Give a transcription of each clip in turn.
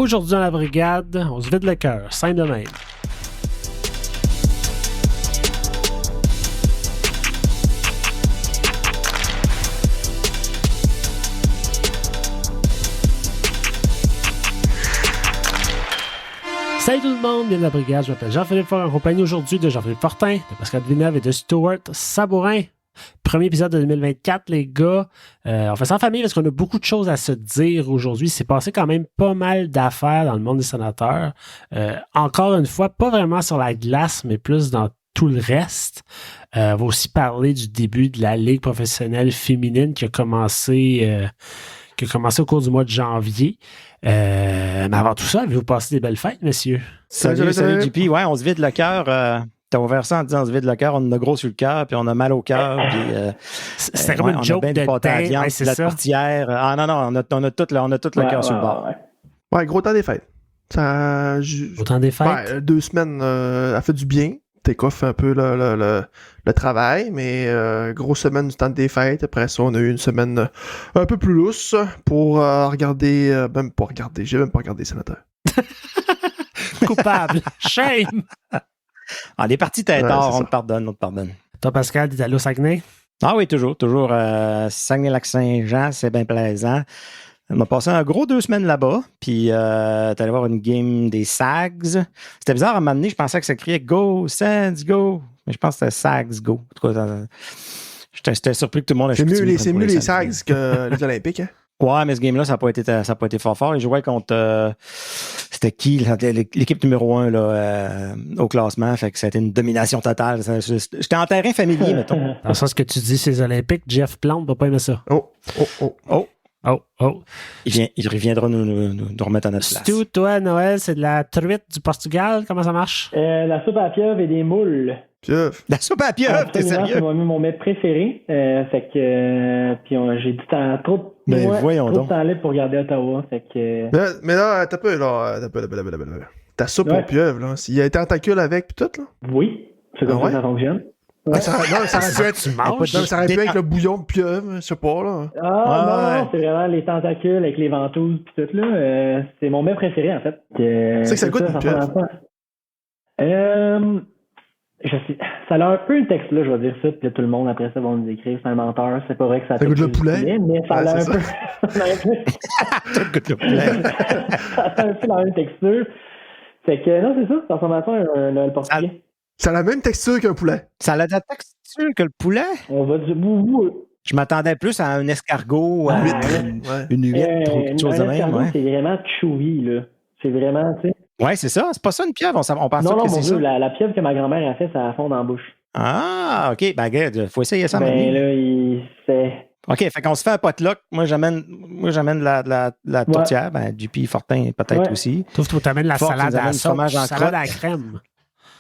Aujourd'hui dans la brigade, on se vide le cœur, simple de même. Salut tout le monde, bienvenue à la brigade, je m'appelle Jean-Philippe Fortin, en compagnie aujourd'hui de Jean-Philippe Fortin, de Pascal Villeneuve et de Stuart Sabourin. Premier épisode de 2024, les gars. On fait ça en famille parce qu'on a beaucoup de choses à se dire aujourd'hui. Il s'est passé quand même pas mal d'affaires dans le monde des sénateurs. Encore une fois, pas vraiment sur la glace, mais plus dans tout le reste. On va aussi parler du début de la Ligue professionnelle féminine qui a commencé au cours du mois de janvier. Mais avant tout ça, avez-vous passé des belles fêtes, messieurs? Salut JP. Ouais, on se vide le cœur. T'as ouvert ça en disant on se vide le cœur, on a gros sur le cœur, puis on a mal au cœur. C'était comme une joke de pâte à viande, c'est la ça. Tourtière. Ah non, on a tout le cœur sur le bord. Ouais, gros temps des fêtes. Autant des fêtes? 2 semaines, a fait du bien. T'écoffes un peu le travail, mais grosse semaine du temps des fêtes. Après ça, on a eu une semaine un peu plus lousse pour regarder... j'ai même pas regardé les sénateurs. Coupable. Shame. Ah, les parties têtards, Ouais, on te pardonne. Toi, Pascal, t'es allé au Saguenay? Ah oui, toujours. Saguenay-Lac-Saint-Jean, c'est bien plaisant. On a passé un gros 2 semaines là-bas, puis t'es allé voir une game des Sags. C'était bizarre à un moment donné, je pensais que ça criait « Go, Sags, go », mais je pense que c'était « Sags, go ». En tout cas, j'étais surpris que tout le monde ait C'est mieux les Sags que les Olympiques, hein? Ouais, mais ce game-là, ça n'a pas été fort. Ils jouaient contre... c'était qui? L'équipe numéro 1 là, au classement. Fait que ça a été une domination totale. J'étais en terrain familier, mettons. Dans le sens que tu dis, c'est les Olympiques, Jeff Plante va pas aimer ça. Oh. Il reviendra nous remettre à notre place. Stu, toi, Noël, c'est de la truite du Portugal? Comment ça marche? La soupe à pieuvre et des moules. Pieuvre. La soupe à pieuvre, t'es sérieux? C'est mon mets préféré. Fait que puis j'ai du temps trop de temps libre pour regarder Ottawa. Fait que Mais là, t'as peu, là. Ta soupe aux pieuvres, là. Il y a des tentacules avec pis tout, là? oui, c'est comme ça fonctionne. Ouais. Ça aurait pu être avec le bouillon de pieuvre, je sais pas, là. Non, c'est vraiment les tentacules avec les ventouses pis tout, là. C'est mon mets préféré, en fait. C'est que ça goûte une pieuvre. Ça a un peu une texte là, je vais dire ça, puis tout le monde après ça va nous écrire, c'est un menteur, c'est pas vrai que ça goûte le poulet, mais ça a un peu. Ça goûte le poulet. Ça a un peu la même texture. Fait que non, c'est ça, ça ressemble à ça le portugais. Ça a la même texture qu'un poulet. Ça a la texture que le poulet? On va dire boubou. Je m'attendais plus à un escargot, une huître, ou quelque chose de même. Ouais. C'est vraiment chewy, là. C'est vraiment, tu sais. Ouais, c'est ça. C'est pas ça une pieuvre. On pense non, que c'est Dieu, ça. La pieuvre que ma grand-mère a fait, ça fond dans la bouche. Ah, OK. Ben, regarde, faut essayer ça maintenant. C'est... OK, fait qu'on se fait un potluck. Moi, j'amène la tourtière. Ben, JP Fortin, peut-être aussi. Toi, tu t'amènes la salade à salade à crème.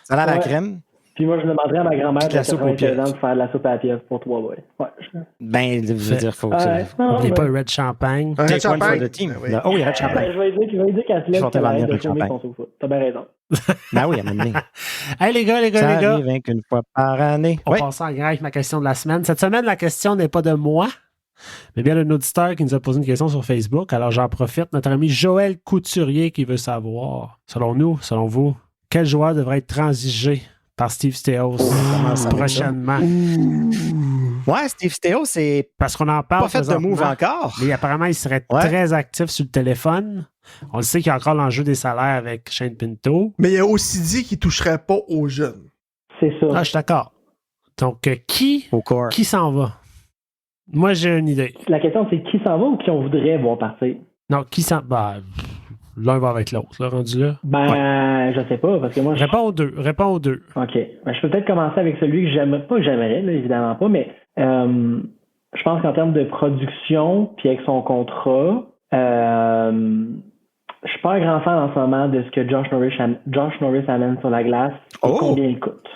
Salade à crème. Puis moi, je demanderais à ma grand-mère de 96 ans de faire de la soupe à la pieuvre pour 3 boys. Ouais. Ben, je veux dire, faut que ça... N'oubliez pas le Red Champagne. Take one for the team. Oui. Oh, il y a Red Champagne. Je vais dire qu'elle se lève de filmer son sofa. T'as bien raison. Ben oui, à un moment donné. Hey, les gars. Ça arrive qu'une fois par année. On passe en grave avec ma question de la semaine. Cette semaine, la question n'est pas de moi, mais bien d'un auditeur qui nous a posé une question sur Facebook. Alors, j'en profite. Notre ami Joël Couturier qui veut savoir, selon vous, quel joueur devrait être transigé par Steve Staios prochainement? Ouais, Steve Staios, c'est parce qu'on en parle. Pas fait de move encore. Mais apparemment, il serait très actif sur le téléphone. On le sait qu'il y a encore l'enjeu des salaires avec Shane Pinto. Mais il a aussi dit qu'il toucherait pas aux jeunes. C'est ça. Ah, je suis d'accord. Donc, qui s'en va? Moi, j'ai une idée. La question, c'est qui s'en va ou qui on voudrait voir partir? Non, qui s'en va? L'un va avec l'autre, là, rendu là. Je sais pas, parce que moi... Réponds aux deux. OK. Je peux peut-être commencer avec celui que j'aimerais, là, évidemment pas, mais je pense qu'en termes de production, puis avec son contrat, je suis pas un grand fan en ce moment de ce que Josh Norris amène sur la glace et combien il coûte.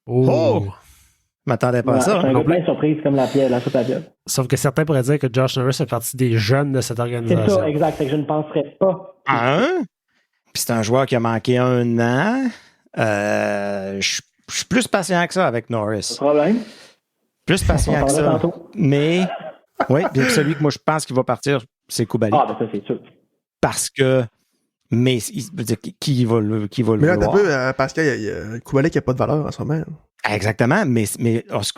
Je m'attendais pas à ça. C'est un peu plein de surprises comme la soupe à pieuvre. Sauf que certains pourraient dire que Josh Norris fait partie des jeunes de cette organisation. C'est ça, exact. Je ne penserais pas. Puis c'est un joueur qui a manqué 1 an. Je suis plus patient que ça avec Norris. Pas de problème. Plus patient que ça. Mais, oui, celui que moi je pense qu'il va partir, c'est Koulibaly. Ça c'est sûr. Parce que Mais qui va le Mais là, t'as vouloir? peu, Pascal, il y a Kubalik qui n'a pas de valeur en ce moment. Exactement, mais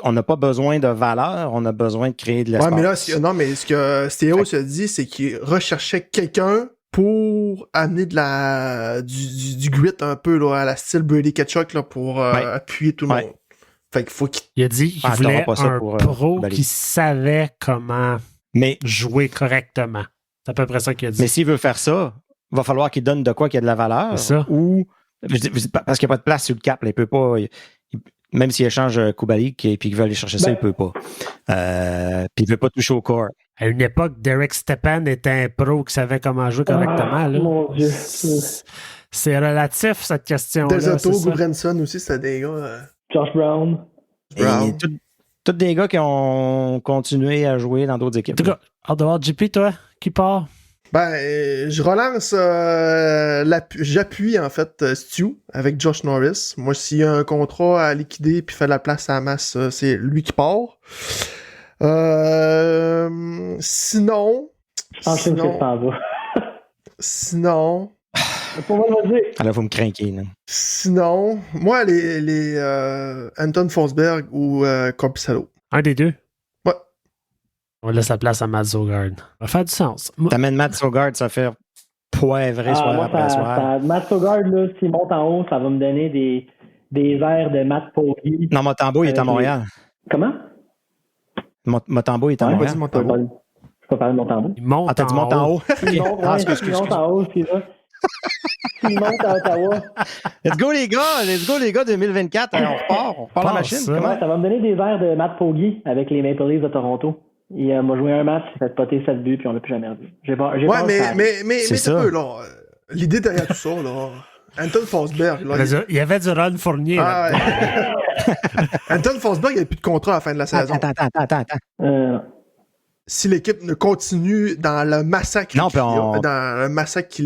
on n'a pas besoin de valeur, on a besoin de créer de l'espace. Ouais, mais là, ce que Stéo se dit, c'est qu'il recherchait quelqu'un pour amener du grit un peu là, à la style Brady Ketchuk là, pour appuyer tout le monde. Fait qu'il faut qu'il... Il a dit qu'il voulait un pro qui savait comment jouer correctement. C'est à peu près ça qu'il a dit. Mais s'il veut faire ça, il va falloir qu'il donne de quoi qu'il y a de la valeur. C'est ça. Ou, parce qu'il n'y a pas de place sur le cap. Là, il peut pas... Même s'il échange Kubalik et qu'il veut aller chercher ça, il peut pas. Puis il veut pas toucher au corps. À une époque, Derek Stepan était un pro qui savait comment jouer correctement. Là. Mon Dieu. C'est relatif, cette question-là. Desoto, Goubrenson aussi, c'était des gars... Josh Brown. Tous des gars qui ont continué à jouer dans d'autres équipes. En tout cas, hâte de voir JP, toi, qui part? Je relance j'appuie en fait Stu avec Josh Norris. Moi, s'il y a un contrat à liquider puis fait la place à la masse, c'est lui qui part. Sinon. Je pense que c'est pas ça. Sinon. Pour moi, là, vous me craquez. Là. Sinon, moi, les Anton Forsberg ou Korpisalo. Un des deux? Ouais. On laisse la place à Matt Sogard. Ça va faire du sens. T'amènes Matt Sogard, ça fait poivrer soir après soir. Matt Sogard, là, s'il monte en haut, ça va me donner des airs de Matt Poggi. Non, Motambo, il est à Montréal. Comment? Motambo, il est à Montréal. Je peux pas parler de Motambo. Il monte t'as dit monte en haut? Il monte en haut, c'est ça. Il monte à Ottawa. Let's go les gars, 2024, on repart la machine. Ça. Comment? Ouais, ça va me donner des airs de Matt Poggi avec les Maple Leafs de Toronto. Il m'a joué un match, il s'est fait poter 7 buts, puis on l'a plus jamais revu. Mais c'est ça. Peu, là. L'idée derrière tout ça, là. Anton Forsberg, là. Il y avait du Ron Fournier. Anton Forsberg, il n'y a plus de contrat à la fin de la saison. Attends. Si l'équipe ne continue dans le massacre qu'il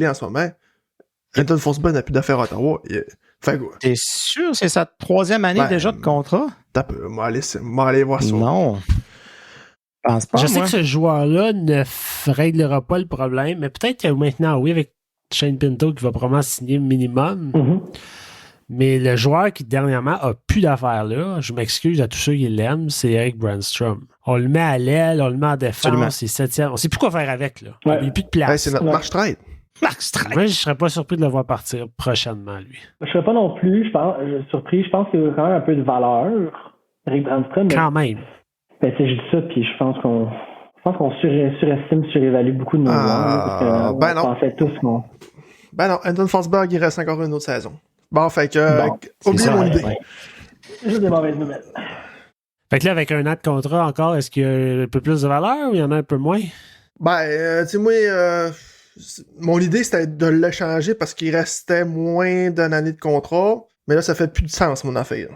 est en ce moment, Anton Forsberg n'a plus d'affaires à Ottawa. T'es sûr c'est sa 3e année déjà de contrat? T'as peu. Moi, aller voir ça. Non. Je sais que ce joueur-là ne réglera pas le problème, mais peut-être que maintenant, oui, avec Shane Pinto qui va probablement signer minimum. Mm-hmm. Mais le joueur qui, dernièrement, a plus d'affaires là, je m'excuse à tous ceux qui l'aiment, c'est Eric Brandstrom. On le met à l'aile, on le met en défense, c'est 7e. On sait plus quoi faire avec, là. Ouais. Il n'y a plus de place. C'est notre marche trade. Moi, je serais pas surpris de le voir partir prochainement, lui. Je serais pas non plus, surpris. Je pense qu'il y a quand même un peu de valeur, Eric Brandstrom. Quand même. Je dis ça, puis je pense qu'on surévalue beaucoup de nos joueurs. On pensait tous qu'on... Non, Anton Forsberg, il reste encore une autre saison. Bon, fait que... oubliez mon idée. Ouais. Juste des mauvaises nouvelles. Fait que là, avec un an de contrat encore, est-ce qu'il y a un peu plus de valeur ou il y en a un peu moins? Tu sais, moi... mon idée, c'était de l'échanger parce qu'il restait moins d'une année de contrat. Mais là, ça fait plus de sens, mon affaire.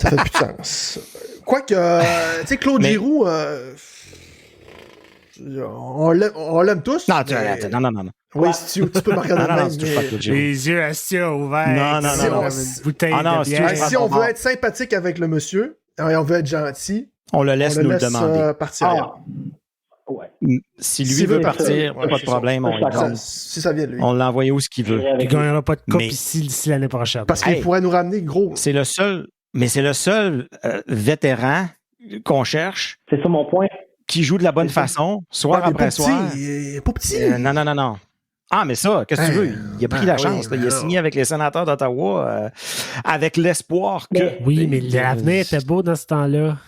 Ça fait plus de sens. Quoique, tu sais, Claude Giroux, on l'aime tous. Non, non. Oui, tu peux me regarder de même. Les yeux assis ouverts. Non. Une bouteille de bière. Si on veut être sympathique avec le monsieur, et on veut être gentil, on le laisse nous le demander. Partir. Ouais. Si lui veut partir, pas de problème, on le si ça vient de lui. On l'envoie où ce qu'il veut. Il ne gagnera pas de coupe ici d'ici l'année prochaine. Parce qu'il pourrait nous ramener gros. C'est le seul vétéran qu'on cherche. C'est ça mon point. Qui joue de la bonne façon, soir après soir. Il est pas petit. Non. Ah, mais ça, qu'est-ce que tu veux? Il a pris la chance. Il a signé avec les Sénateurs d'Ottawa avec l'espoir que... Oui, mais l'avenir était beau dans ce temps-là.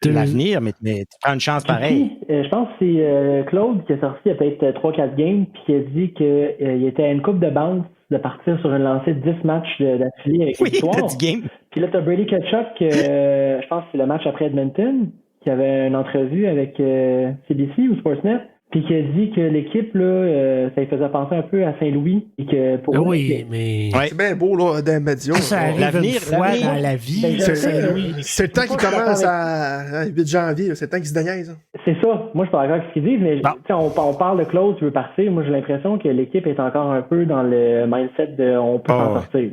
L'avenir, mais tu prends une chance pareille. Je pense que c'est Claude qui est sorti il y a peut-être 3-4 games puis qui a dit qu'il était à une coupe de bounce de partir sur une lancée de 10 matchs d'affilée avec une victoire. Oui, 10 games. Puis là, tu as Brady Ketchuk, je pense que c'est le match après Edmonton, qui avait une entrevue avec CBC ou Sportsnet, puis qui a dit que l'équipe, là, ça lui faisait penser un peu à Saint-Louis. Et que pour mais... C'est bien beau, là, d'un médium. Ça arrive une fois dans la vie, Saint-Louis. C'est le temps qui commence à 8 janvier, c'est le temps qui se déniaise. C'est ça. Moi, je suis pas d'accord avec ce qu'ils disent, mais on parle de Claude qui veut partir. Moi, j'ai l'impression que l'équipe est encore un peu dans le mindset de on peut s'en sortir.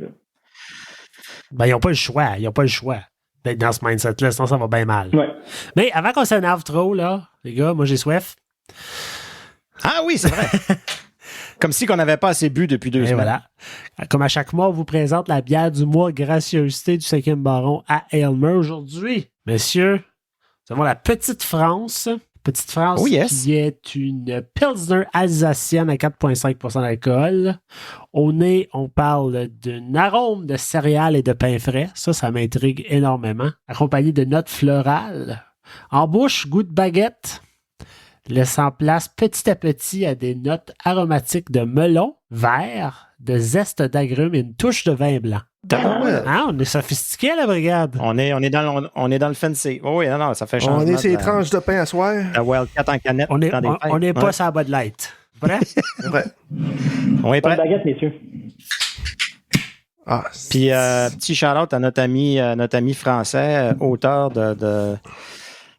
Ils n'ont pas le choix. Ils n'ont pas le choix d'être dans ce mindset-là, sinon ça va bien mal. Ouais. Mais avant qu'on s'énerve trop, là, les gars, moi j'ai soif. Ah oui, c'est vrai. Comme si on n'avait pas assez bu depuis 2 Et semaines. voilà. Comme à chaque mois, on vous présente la bière du mois gracieuseté du 5e baron à Aylmer. Aujourd'hui, messieurs, nous avons la Petite France. Petite France Oh yes. qui est une Pilsner alsacienne à 4,5% d'alcool. Au nez, on parle d'un arôme de céréales et de pain frais. Ça m'intrigue énormément. Accompagné de notes florales. En bouche, goût de baguette. Laissant place petit à petit à des notes aromatiques de melon, vert, de zeste d'agrumes et une touche de vin blanc. Ah, on est sophistiqué à la brigade. On est dans le fancy. Oh oui, non, ça fait On changement. est ces tranches de pain à soir. La Wildcat en canette. On n'est dans des fêtes. on est pas Ouais. sur la Bud Light. Vrai? Ouais. On est Bonne prêt. baguette, messieurs. Ah, Puis, petit shout-out à notre ami français, auteur de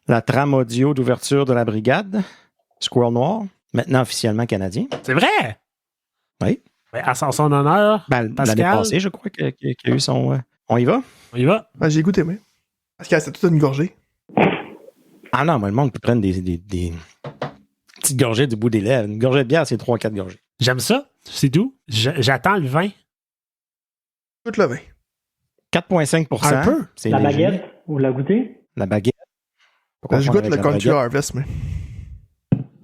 la trame audio d'ouverture de la brigade, Squirrel Noir, maintenant officiellement canadien. C'est vrai? Oui. Ben, à son honneur, Ben, Pascal? l'année passée, je crois qu'il a eu son... On y va? on y va. j'ai goûté, moi. Parce que c'est toute une gorgée. Ah non, moi, le monde peut prendre des petites gorgées du bout des lèvres. Une gorgée de bière, c'est 3-4 gorgées. J'aime ça. C'est doux. J'attends le vin. Tout le vin. 4,5%. Un peu. C'est La léger. baguette, vous la goûtez? La baguette. Pourquoi Je on goûte avec le la Country baguette? Harvest, mais.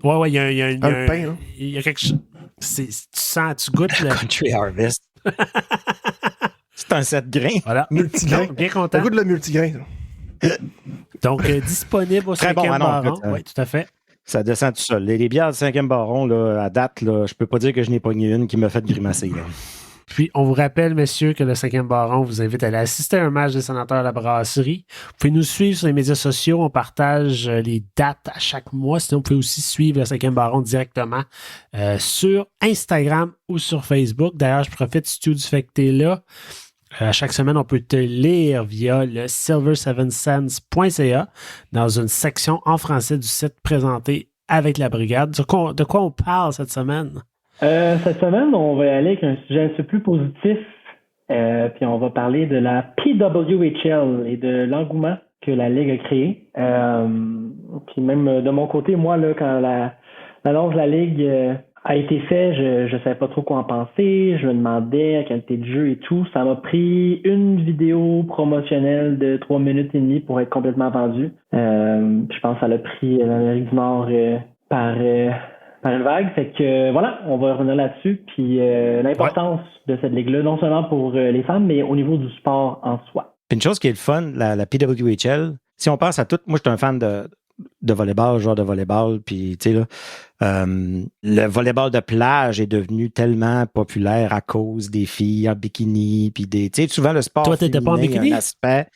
Ouais, il y a Le pain, là. il y a quelque chose. Tu sens, tu goûtes le. Country Harvest. C'est un 7 grains. Voilà. Multigrain. Bien Ça content. goûte le multigrain. ça. Donc, disponible au Très 5e bon, ah non, baron. écoute, Oui, tout à fait. Ça descend tout seul. Les bières du 5e baron, là, à date, là, je peux pas dire que je n'ai pogné une qui m'a fait grimacer. Là. Puis, on vous rappelle, messieurs, que le 5e baron vous invite à aller assister à un match des sénateurs à la brasserie. Vous pouvez nous suivre sur les médias sociaux. On partage les dates à chaque mois. Sinon, vous pouvez aussi suivre le 5e baron directement sur Instagram ou sur Facebook. D'ailleurs, je profite, Stu, du fait que tu es là. À chaque semaine, on peut te lire via le silver7cents.ca dans une section en français du site présenté avec la brigade. De quoi on parle cette semaine? Cette semaine, on va aller avec un sujet un peu plus positif. Puis on va parler de la PWHL et de l'engouement que la Ligue a créé. Puis même de mon côté, moi, là, quand l'annonce de la Ligue a été faite, je savais pas trop quoi en penser. Je me demandais la qualité de jeu et tout. Ça m'a pris une vidéo promotionnelle de 3 minutes et demie pour être complètement vendue. Je pense que ça l'a pris l'Amérique du Nord par une vague. Fait que voilà, on va revenir là-dessus. Puis l'importance de cette ligue-là, non seulement pour les femmes, mais au niveau du sport en soi. Puis une chose qui est le fun, la PWHL, si on pense à tout, moi je suis un fan de volleyball, joueur de volleyball, puis tu sais là, le volleyball de plage est devenu tellement populaire à cause des filles en bikini, puis tu sais, souvent le sport Toi, t'étais pas en féminin a bikini? un aspect.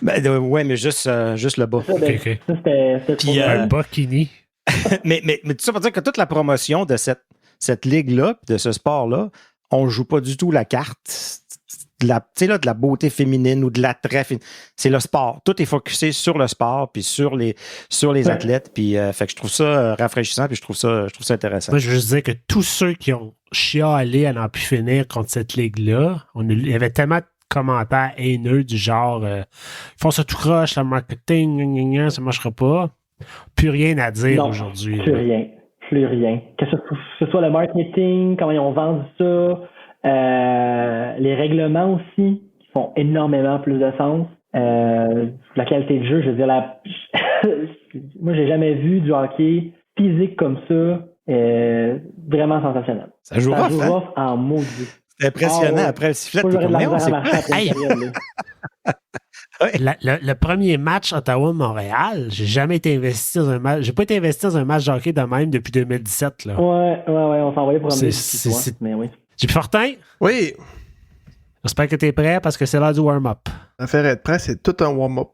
Ouais, mais juste le bas. Ça, ben, Ok. ça, c'était Puis, trop Un bikini. mais tout ça pour dire que toute la promotion de cette ligue-là, de ce sport-là, on joue pas du tout la carte de la beauté féminine ou de l'attrait. C'est le sport. Tout est focusé sur le sport puis sur les athlètes. Puis fait que je trouve ça rafraîchissant puis je trouve ça intéressant. Moi, je veux juste dire que tous ceux qui ont chialé à n'en plus finir contre cette ligue-là, il y avait tellement de commentaires haineux du genre ils font ça tout croche, le marketing, gna, gna, gna, ça marchera pas. Plus rien à dire Non, aujourd'hui. Plus là. rien. Plus rien. Que ce soit le marketing, comment ils ont vendu ça, les règlements aussi, qui font énormément plus de sens. La qualité de jeu, je veux dire, moi, j'ai jamais vu du hockey physique comme ça. Vraiment sensationnel. Ça joue Ça rough, joue hein? rough en maudit. C'est impressionnant. Ah ouais. Après le sifflet, Moi, t'es j'aurais de comme, la mais on misère à sait marcher pas. après une période, là. Le premier match Ottawa-Montréal, j'ai jamais été investi dans un match. J'ai pas été investi dans un match de hockey de même depuis 2017. Là. Ouais, on s'en envoyait pour C'est- amener c'est- mais oui. J'ai Fortin, Oui, j'espère que tu es prêt parce que c'est l'heure du warm-up. l'affaire être prêt, c'est tout un warm-up.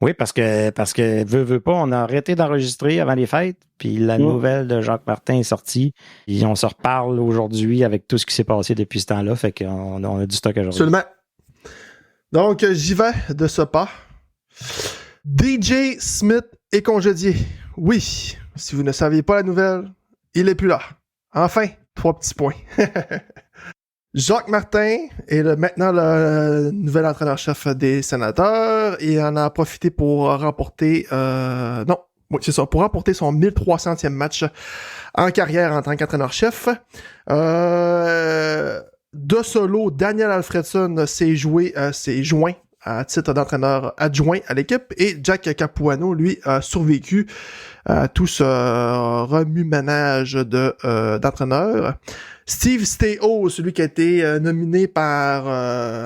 Oui, parce que veut pas, on a arrêté d'enregistrer avant les fêtes, puis la nouvelle de Jacques Martin est sortie. Et on se reparle aujourd'hui avec tout ce qui s'est passé depuis ce temps-là, fait qu'on a du stock aujourd'hui. Absolument. Donc, j'y vais de ce pas. DJ Smith est congédié. Oui, si vous ne saviez pas la nouvelle, il est plus là. Enfin, 3 petits points. Jacques Martin est maintenant le nouvel entraîneur-chef des Sénateurs et en a profité pour remporter... non, Oui, c'est ça, pour remporter son 1300e match en carrière en tant qu'entraîneur-chef. De solo, Daniel Alfredson s'est joint à titre d'entraîneur adjoint à l'équipe et Jack Capuano, lui, a survécu à tout ce remue-ménage d'entraîneur. Steve Staios, celui qui a été nominé par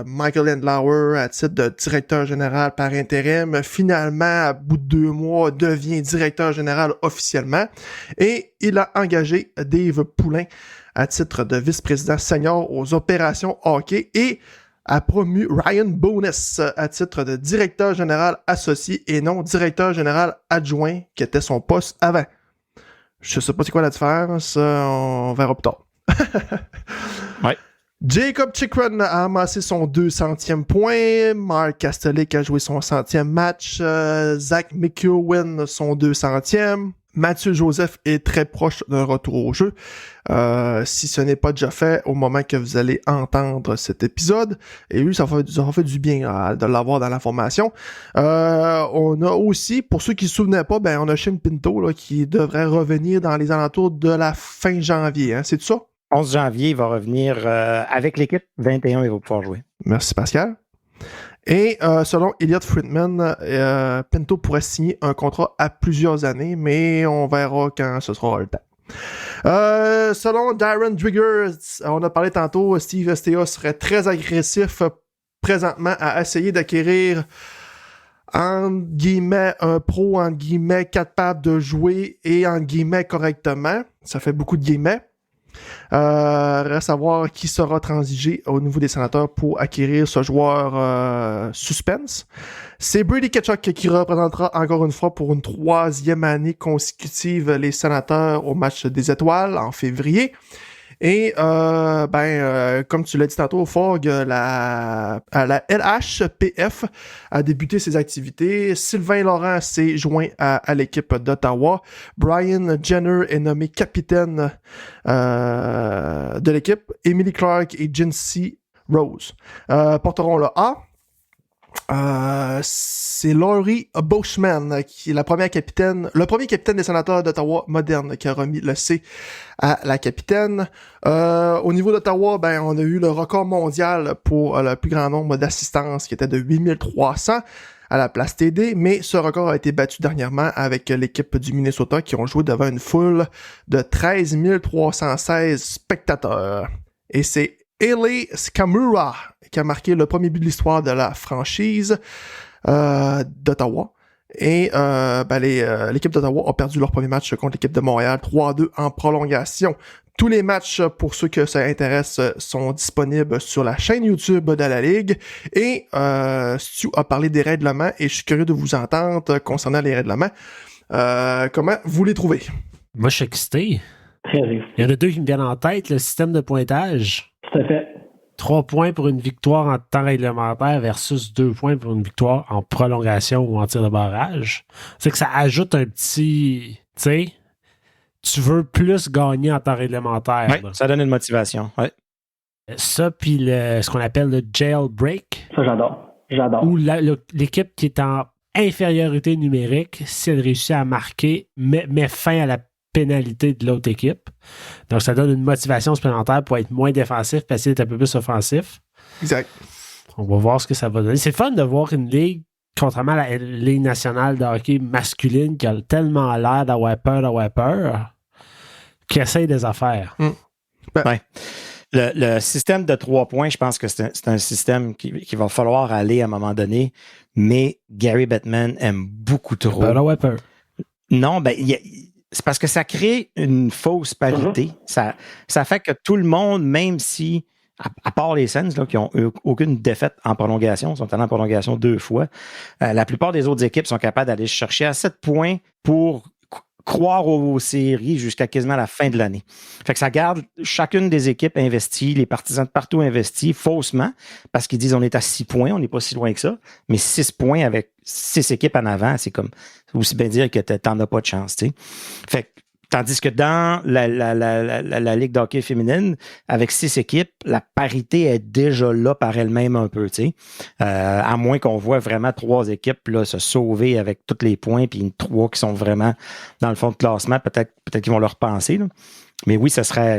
Michael Andlauer à titre de directeur général par intérim, finalement, à bout de 2 mois, devient directeur général officiellement. Et il a engagé Dave Poulin à titre de vice-président senior aux opérations hockey et a promu Ryan Bonus à titre de directeur général associé et non directeur général adjoint, qui était son poste avant. Je sais pas c'est quoi la différence, on verra plus tard. Ouais. Jacob Chychrun a amassé son 200e point. Mark Kastelik a joué son 100e match. Zach McEwen son 200e. Mathieu Joseph est très proche d'un retour au jeu. Si ce n'est pas déjà fait au moment que vous allez entendre cet épisode. Et lui, ça fait du bien de l'avoir dans la formation. On a aussi, pour ceux qui ne se souvenaient pas, on a Shane Pinto là, qui devrait revenir dans les alentours de la fin janvier. Hein? C'est tout ça? 11 janvier, il va revenir avec l'équipe. 21, il va pouvoir jouer. Merci, Pascal. Et selon Elliot Friedman, Pinto pourrait signer un contrat à plusieurs années, mais on verra quand ce sera le temps. Selon Darren Drigger, on a parlé tantôt, Steve Staios serait très agressif présentement à essayer d'acquérir entre guillemets un pro, entre guillemets capable de jouer et entre guillemets correctement. Ça fait beaucoup de guillemets. Reste à voir qui sera transigé au niveau des sénateurs pour acquérir ce joueur suspense. C'est Brady Tkachuk qui représentera encore une fois pour une 3e année consécutive les sénateurs au match des étoiles en février. Et comme tu l'as dit tantôt, Fogg, la LHPF a débuté ses activités. Sylvain Laurent s'est joint à l'équipe d'Ottawa. Brian Jenner est nommé capitaine de l'équipe. Emily Clark et Jinsey Rose porteront le A. C'est Laurie Boschman qui est le premier capitaine des sénateurs d'Ottawa moderne qui a remis le C à la capitaine. Au niveau d'Ottawa, on a eu le record mondial pour le plus grand nombre d'assistances qui était de 8300 à la place TD, mais ce record a été battu dernièrement avec l'équipe du Minnesota qui ont joué devant une foule de 13 316 spectateurs. Et c'est Eli Skamura qui a marqué le premier but de l'histoire de la franchise d'Ottawa. Et l'équipe d'Ottawa a perdu leur premier match contre l'équipe de Montréal 3-2 en prolongation. Tous les matchs, pour ceux que ça intéresse, sont disponibles sur la chaîne YouTube de la Ligue. Et Stu a parlé des règlements et je suis curieux de vous entendre concernant les règlements. Comment vous les trouvez? Moi, je suis excité. Très excité. Il y en a 2 qui me viennent en tête. Le système de pointage. Tout à fait. 3 points pour une victoire en temps réglementaire versus 2 points pour une victoire en prolongation ou en tir de barrage. C'est que ça ajoute un petit... Tu sais, tu veux plus gagner en temps réglementaire. Oui, ça donne une motivation. Ouais. Ça, puis ce qu'on appelle le jailbreak. Ça, j'adore. Où l'équipe qui est en infériorité numérique, si elle réussit à marquer, met fin à la pénalité de l'autre équipe. Donc, ça donne une motivation supplémentaire pour être moins défensif, pour essayer d'être un peu plus offensif. Exact. On va voir ce que ça va donner. C'est fun de voir une ligue, contrairement à la Ligue nationale de hockey masculine, qui a tellement l'air d'avoir peur, qui essaye des affaires. Ouais. Le système de 3 points, je pense que c'est un système qui va falloir aller à un moment donné, mais Gary Bettman aime beaucoup trop. Peur. Non, c'est parce que ça crée une fausse parité. Ça fait que tout le monde, même si, à part les Sens là, qui n'ont eu aucune défaite en prolongation, sont allés en prolongation 2 fois, la plupart des autres équipes sont capables d'aller chercher à 7 points pour croire aux séries jusqu'à quasiment la fin de l'année. Fait que ça garde chacune des équipes investies, les partisans de partout investis faussement, parce qu'ils disent on est à 6 points, on n'est pas si loin que ça, mais 6 points avec 6 équipes en avant, c'est comme aussi bien dire que t'en as pas de chance, tu sais. Fait que Tandis que dans la Ligue d'hockey féminine, avec 6 équipes, la parité est déjà là par elle-même un peu, tu sais. À moins qu'on voit vraiment 3 équipes là, se sauver avec tous les points, puis 3 qui sont vraiment dans le fond de classement, peut-être qu'ils vont leur penser. Là. Mais oui, ce serait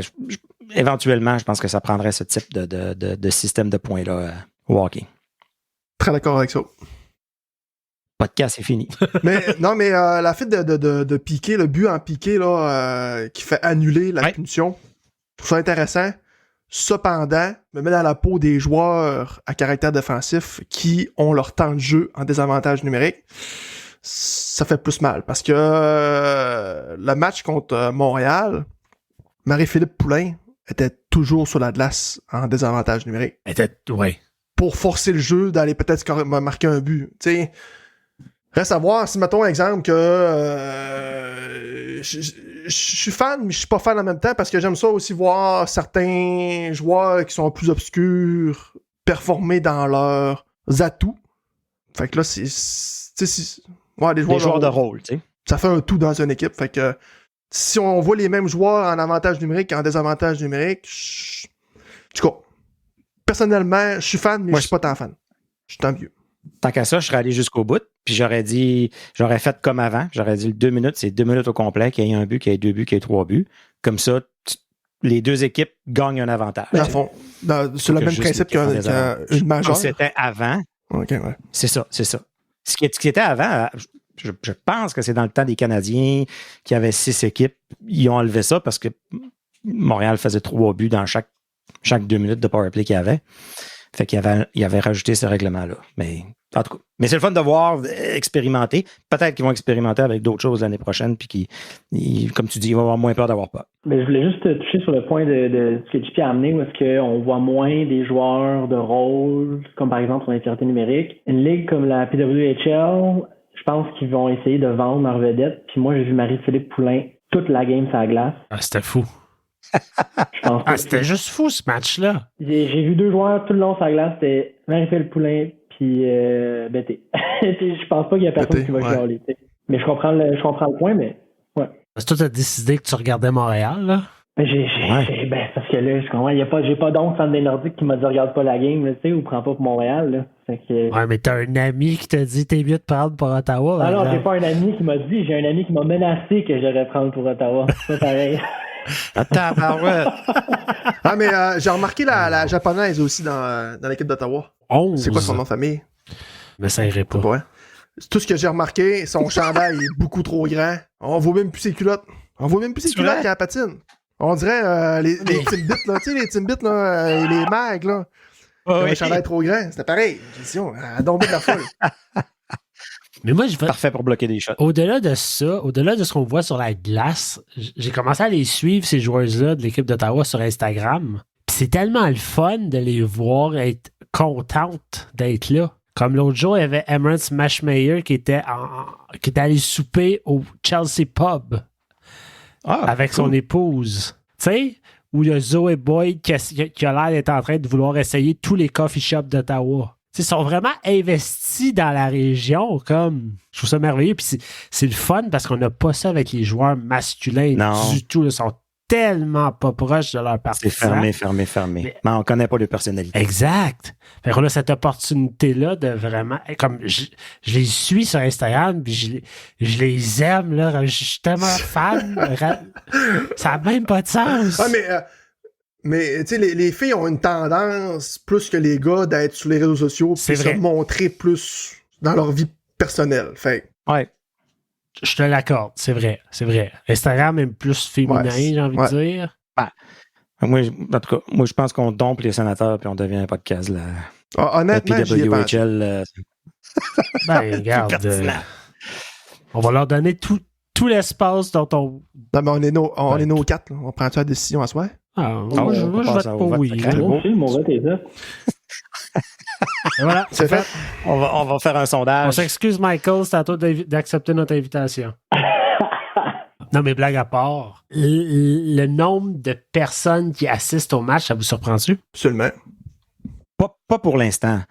éventuellement, je pense que ça prendrait ce type de système de points-là au hockey. Très d'accord avec ça. Podcast, c'est fini. Mais la fait de piquer, le but en piqué là, qui fait annuler la punition, je trouve ça intéressant. Cependant, me met dans la peau des joueurs à caractère défensif qui ont leur temps de jeu en désavantage numérique. Ça fait plus mal parce que le match contre Montréal, Marie-Philippe Poulain était toujours sur la glace en désavantage numérique. Ouais. Pour forcer le jeu d'aller peut-être marquer un but. Tu sais, reste à voir si, mettons, exemple, que je suis fan, mais je suis pas fan en même temps parce que j'aime ça aussi voir certains joueurs qui sont plus obscurs performer dans leurs atouts. Fait que là, c'est des joueurs de rôle, tu sais. Ça fait un tout dans une équipe. Fait que si on voit les mêmes joueurs en avantage numérique qu'en désavantage numérique, en tout cas, personnellement, je suis fan, mais je suis pas tant fan. Je suis tant vieux. Tant qu'à ça, je serais allé jusqu'au bout, puis j'aurais fait comme avant. J'aurais dit le 2 minutes, c'est 2 minutes au complet, qu'il y ait un but, qu'il y ait 2 buts, qu'il y ait 3 buts. Comme ça, les 2 équipes gagnent un avantage. Dans le fond, c'est le même principe qu'une majeure. C'était avant. OK, ouais. C'est ça. Ce qui était avant, je pense que c'est dans le temps des Canadiens qui avaient 6 équipes. Ils ont enlevé ça parce que Montréal faisait 3 buts dans chaque 2 minutes de powerplay qu'il y avait. Fait qu'il y avait rajouté ce règlement-là. Mais en tout cas, c'est le fun de voir expérimenter. Peut-être qu'ils vont expérimenter avec d'autres choses l'année prochaine, puis comme tu dis, ils vont avoir moins peur d'avoir peur. Mais je voulais juste toucher sur le point de ce que JP a amené, où est-ce qu'on voit moins des joueurs de rôle, comme par exemple sur l'infériorité numérique. Une ligue comme la PWHL, je pense qu'ils vont essayer de vendre leur vedette. Puis moi, j'ai vu Marie-Philippe Poulain toute la game sur la glace. Ah, c'était fou. Je pense c'était juste fou, ce match-là. J'ai vu 2 joueurs tout le long sur la glace. C'était Marie-Philippe Poulain puis Bété. Je pense pas qu'il y a personne qui va chialer. Mais je comprends le point, mais ouais. Parce que toi, t'as décidé que tu regardais Montréal, là? Parce que là, je comprends. J'ai pas d'oncle centre des Nordiques qui m'a dit regarde pas la game, là, tu sais, ou prends pas pour Montréal, là. Fait que... Ouais, mais t'as un ami qui t'a dit t'es mieux de prendre pour Ottawa. Non, j'ai pas un ami qui m'a dit, j'ai un ami qui m'a menacé que j'aurais prendre pour Ottawa. C'est pas pareil. Ah, mais j'ai remarqué la japonaise aussi dans l'équipe d'Ottawa. 11. C'est quoi son nom de famille? Mais ça irait pas. Ouais. Tout ce que j'ai remarqué, son chandail est beaucoup trop grand. On voit même plus ses culottes. On voit même plus ses culottes qu'à la patine. On dirait les Timbits, là. Tu sais, les Timbits, là, les mags, là. Un chandail trop grand. C'était pareil. J'ai dit, elle a tombé de la foule. Mais moi, parfait pour bloquer des shots. Au-delà de ça, au-delà de ce qu'on voit sur la glace, j'ai commencé à les suivre, ces joueuses-là de l'équipe d'Ottawa sur Instagram. Puis c'est tellement le fun de les voir être contentes d'être là. Comme l'autre jour, il y avait Emirates Mashmeyer qui était allé souper au Chelsea Pub avec son épouse. Tu sais, où il y a Zoe Boyd qui a l'air d'être en train de vouloir essayer tous les coffee shops d'Ottawa. Ils sont vraiment investis dans la région, comme je trouve ça merveilleux. Puis c'est le fun parce qu'on n'a pas ça avec les joueurs masculins du tout. Ils sont tellement pas proches de leur participants. C'est fermé. Mais on connaît pas de personnalité. Exact. Fait qu'on a cette opportunité-là de vraiment... Comme je les suis sur Instagram, puis je les aime, là. Je suis tellement fan. Ça n'a même pas de sens. Ah, mais tu sais, les filles ont une tendance, plus que les gars, d'être sur les réseaux sociaux puis se montrer plus dans leur vie personnelle. Fait. Ouais. Je te l'accorde, c'est vrai. Instagram est plus féminin, j'ai envie de dire. Moi, en tout cas, je pense qu'on dompe les sénateurs puis on devient un podcast, là. Honnêtement, la PWHL, regarde. On va leur donner tout l'espace dont on... Non, mais on est nos 4, là. On prend-tu la décision à soi? Moi, je vote pas oui. Mon vote est ça. Et voilà, c'est fait. On va faire un sondage. On s'excuse, Michael, c'est à toi d'accepter notre invitation. Non, mais blague à part, le nombre de personnes qui assistent au match, ça vous surprend-tu? Absolument. Pas pour l'instant.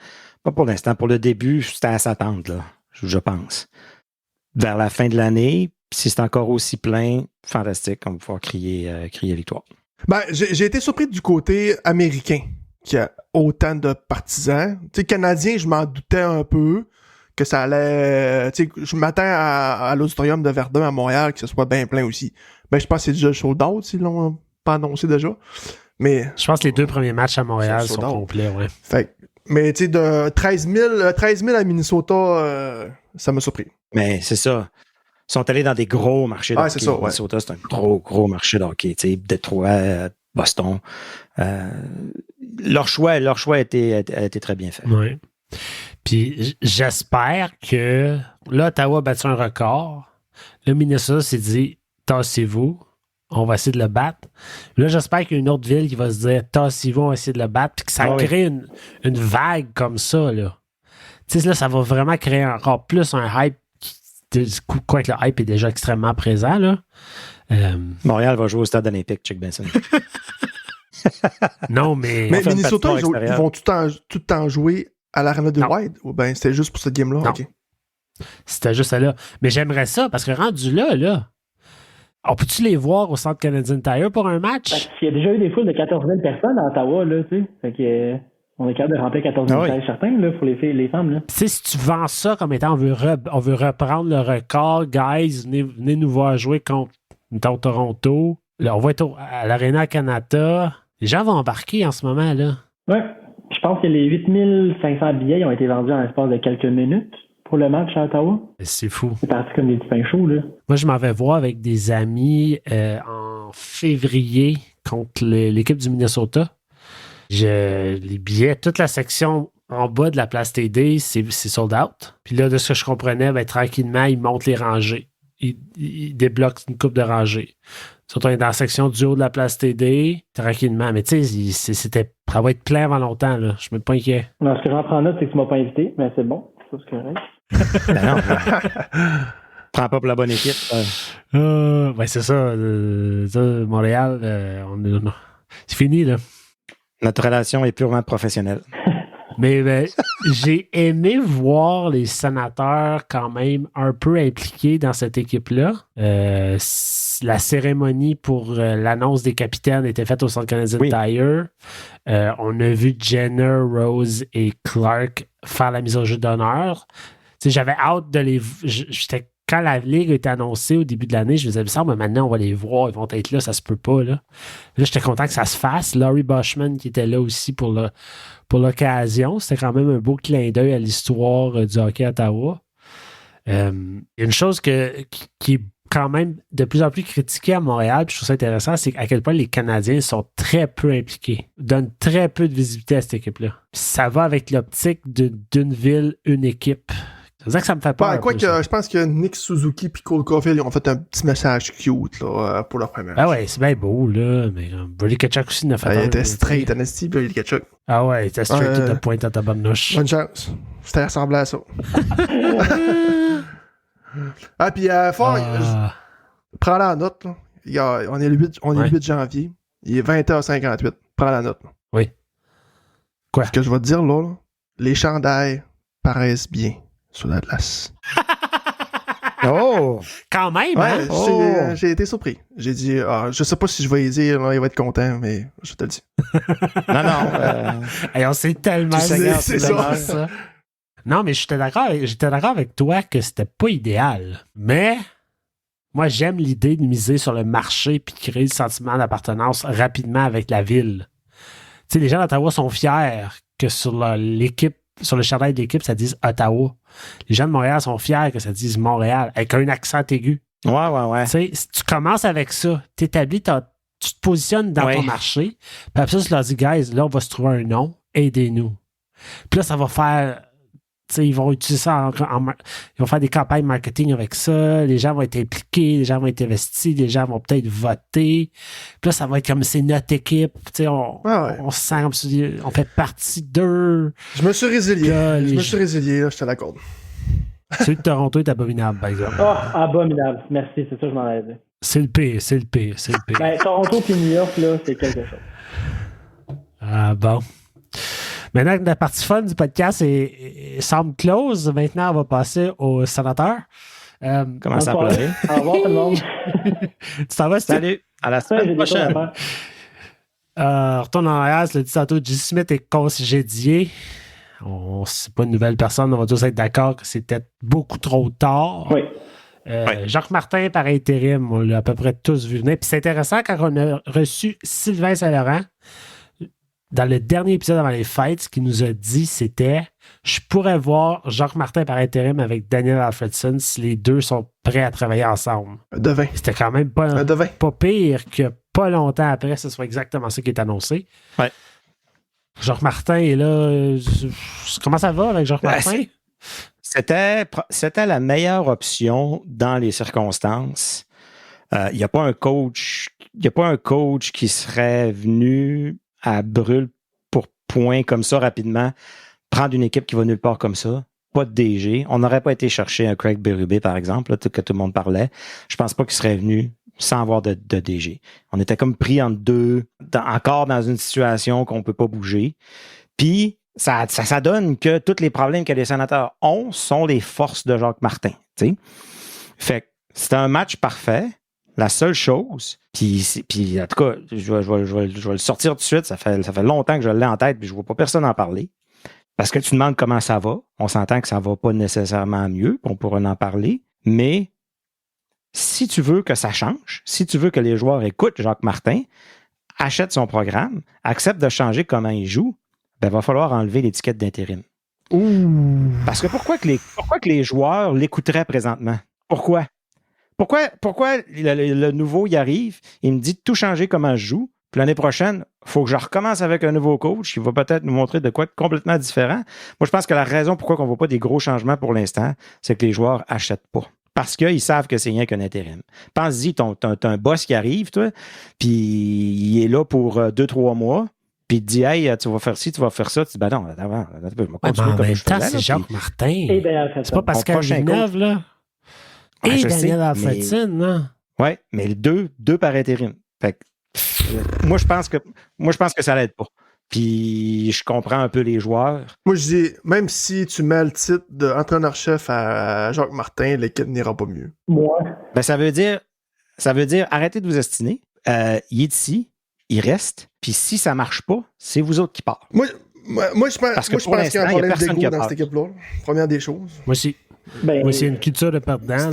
Pas pour l'instant. Pour le début, c'était à s'attendre, là, je pense. Vers la fin de l'année, si c'est encore aussi plein, fantastique, on va pouvoir crier victoire. Ben, j'ai été surpris du côté américain, qui a autant de partisans. Tu sais, canadien, je m'en doutais un peu que ça allait... Tu sais, je m'attends à l'auditorium de Verdun à Montréal, que ce soit bien plein aussi. Ben, je pense que c'est déjà sold out, s'ils l'ont pas annoncé déjà. Mais... Je pense que les 2 premiers matchs à Montréal sont complets, ouais. Fait, mais tu sais, de 13 000 à Minnesota, ça m'a surpris. Mais c'est ça. Ils sont allés dans des gros marchés de hockey. C'est ça, ouais. Minnesota, c'est un gros marché de hockey. Tu sais, Détroit, Boston. Leur choix a été très bien fait. Oui. Puis j'espère que là, Ottawa a battu un record. Le Minnesota s'est dit, tassez-vous, on va essayer de le battre. Là, j'espère qu'il y a une autre ville qui va se dire, tassez-vous, on va essayer de le battre, puis que ça crée une vague comme ça, là. Tu sais, là, ça va vraiment créer encore plus un hype. Quoique le hype est déjà extrêmement présent, là. Montréal va jouer au stade olympique, Chuck Benson. Non, mais Minnesota, ils vont tout le temps jouer à l'Arena de Wild? Ou bien c'était juste pour cette game-là? Non. Okay. C'était juste là. Mais j'aimerais ça, parce que rendu là, on peut-tu les voir au Centre Canadian Tire pour un match? Parce qu'il y a déjà eu des foules de 14 000 personnes à Ottawa, là, tu sais. Fait que... on est capable de remplir 14 000 places certains, là, pour les filles et les femmes, là. Tu sais, si tu vends ça comme étant, on veut reprendre le record, guys, venez nous voir jouer contre Toronto. Là, on va être à l'Arena Canada. Les gens vont embarquer en ce moment, là. Ouais. Je pense que les 8500 billets ont été vendus en l'espace de quelques minutes pour le match à Ottawa. C'est fou. C'est parti comme des petits pains chauds, là. Moi, je m'en vais voir avec des amis en février contre l'équipe du Minnesota. Les billets, toute la section en bas de la place TD, c'est sold out. Puis là, de ce que je comprenais, tranquillement, ils montent les rangées. Ils débloquent une coupe de rangées. Surtout, on est dans la section du haut de la place TD, tranquillement. Mais tu sais, ça va être plein avant longtemps, là. Je ne suis même pas inquiet. Non, ce que j'en prends note, c'est que tu m'as pas invité, mais c'est bon. C'est correct. Ben non. Prends pas pour la bonne équipe. C'est ça. Montréal, c'est fini, là. Notre relation est purement professionnelle. Mais j'ai aimé voir les sénateurs quand même un peu impliqués dans cette équipe-là. La cérémonie pour l'annonce des capitaines était faite au Centre Canadian Tire. On a vu Jenner, Rose et Clark faire la mise au jeu d'honneur. J'avais hâte de les... Quand la Ligue a été annoncée au début de l'année, je me disais, mais maintenant, on va les voir, ils vont être là, ça se peut pas. Là, j'étais content que ça se fasse. Laurie Bushman, qui était là aussi pour l'occasion, c'était quand même un beau clin d'œil à l'histoire du hockey à Ottawa. Il y a une chose qui est quand même de plus en plus critiquée à Montréal, puis je trouve ça intéressant, c'est à quel point les Canadiens sont très peu impliqués, donnent très peu de visibilité à cette équipe-là. Puis ça va avec l'optique d'une ville, une équipe. C'est ça que ça me fait peur. Quoique, je pense que Nick Suzuki et Cole Caulfield, ils ont fait un petit message cute là, pour leur première. Ah ouais, c'est bien beau, là. Mais Brady Tkachuk aussi n'a fait il était straight, Anasty, Brady Tkachuk. Ah ouais, il était straight to the point à ta barnouche. Bonne chance. C'était ressemblant à ça. Puis, prends la note. Là. On est le 8 janvier. Il est 20h58. Prends la note. Là. Oui. Quoi? Ce que je vais te dire, là, les chandails paraissent bien sur l'Atlas. Oh! Quand même, ouais, hein? J'ai été surpris. J'ai dit, je sais pas si je vais y dire, là, il va être content, mais je te le dis. Non. Et on sait tellement c'est ça. Non, mais j'étais d'accord avec toi que c'était pas idéal. Mais moi, j'aime l'idée de miser sur le marché puis de créer le sentiment d'appartenance rapidement avec la ville. Tu sais, les gens d'Ottawa sont fiers que sur l'équipe, sur le chandail de l'équipe, ça dise Ottawa. Les gens de Montréal sont fiers que ça dise Montréal, avec un accent aigu. Ouais. Tu sais, si tu commences avec ça, tu te positionnes dans ton marché, puis après ça, tu leur dis, guys, là, on va se trouver un nom, aidez-nous. Puis là, ça va faire... Ils vont utiliser ça ils vont faire des campagnes marketing avec ça, les gens vont être impliqués, les gens vont être investis, les gens vont peut-être voter. Puis là, ça va être comme c'est notre équipe. On se sent comme si on fait partie d'eux. Je me suis résilié. Là, je te l'accorde. Celui de Toronto est abominable, par exemple. Abominable. Merci, c'est ça que je m'en avais dit. C'est le pire. Ben, Toronto et New York, là, c'est quelque chose. Ah bon. Maintenant que la partie fun du podcast semble close, maintenant on va passer aux sénateurs. Comment ça pleurer? Au revoir tout le monde. Tu t'en vas, Steve? Salut, à la Ouais, j'ai semaine des choses à prochaine. faire. Retourne en arrière, le dit tantôt, J. Smith est congédié. C'est pas une nouvelle personne, on va tous être d'accord que c'était beaucoup trop tard. Oui. Jacques Martin par intérim, on l'a à peu près tous vu venir. Puis c'est intéressant quand on a reçu Sylvain Saint-Laurent dans le dernier épisode avant les fêtes, ce qu'il nous a dit, c'était je pourrais voir Jacques Martin par intérim avec Daniel Alfredson si les deux sont prêts à travailler ensemble. Devin. C'était quand même pas pire que pas longtemps après, ce soit exactement ça qui est annoncé. Ouais. Jacques Martin est là. Comment ça va avec Jacques Martin? C'était la meilleure option dans les circonstances. Il n'y a pas un coach qui serait venu à brûle pour point comme ça rapidement, prendre une équipe qui va nulle part comme ça. Pas de DG. On n'aurait pas été chercher un Craig Berube, par exemple, là, que tout le monde parlait. Je pense pas qu'il serait venu sans avoir de DG. On était comme pris entre deux, encore dans une situation qu'on peut pas bouger. Puis, ça donne que tous les problèmes que les sénateurs ont sont les forces de Jacques Martin. T'sais? Fait que c'était un match parfait. La seule chose, puis en tout cas, je vais le sortir tout de suite, ça fait longtemps que je l'ai en tête, puis je vois pas personne en parler. Parce que tu demandes comment ça va. On s'entend que ça va pas nécessairement mieux, on pourra en parler, mais si tu veux que ça change, si tu veux que les joueurs écoutent Jacques Martin, achète son programme, accepte de changer comment il joue, ben va falloir enlever l'étiquette d'intérim. Parce que pourquoi que les joueurs l'écouteraient présentement? Pourquoi? Pourquoi le nouveau y arrive, il me dit de tout changer comment je joue, puis l'année prochaine, il faut que je recommence avec un nouveau coach qui va peut-être nous montrer de quoi être complètement différent. Moi, je pense que la raison pourquoi on ne voit pas des gros changements pour l'instant, c'est que les joueurs n'achètent pas. Parce qu'ils savent que c'est rien qu'un intérim. Pense-y, t'as un boss qui arrive, toi, puis il est là pour 2-3 mois, puis il te dit, hey, tu vas faire ci, tu vas faire ça. Tu dis, ben non, attends, je vais continuer comme je faisais. C'est Jacques Martin. C'est pas Pascal prochain Villeneuve, là. Ouais, Et je Daniel sais, Alfredson, non? Oui, mais deux par intérim. Fait que, moi, je pense que ça l'aide pas. Puis, je comprends un peu les joueurs. Moi, je dis, même si tu mets le titre d'entraîneur-chef à Jacques Martin, l'équipe n'ira pas mieux. Moi. Ben, ça veut dire, arrêtez de vous ostiner. Il est ici, il reste. Puis, si ça marche pas, c'est vous autres qui partent. Moi, je pense qu'il y a un problème d'égo dans cette équipe-là. Première des choses. Moi aussi. Moi, c'est une culture de perdant.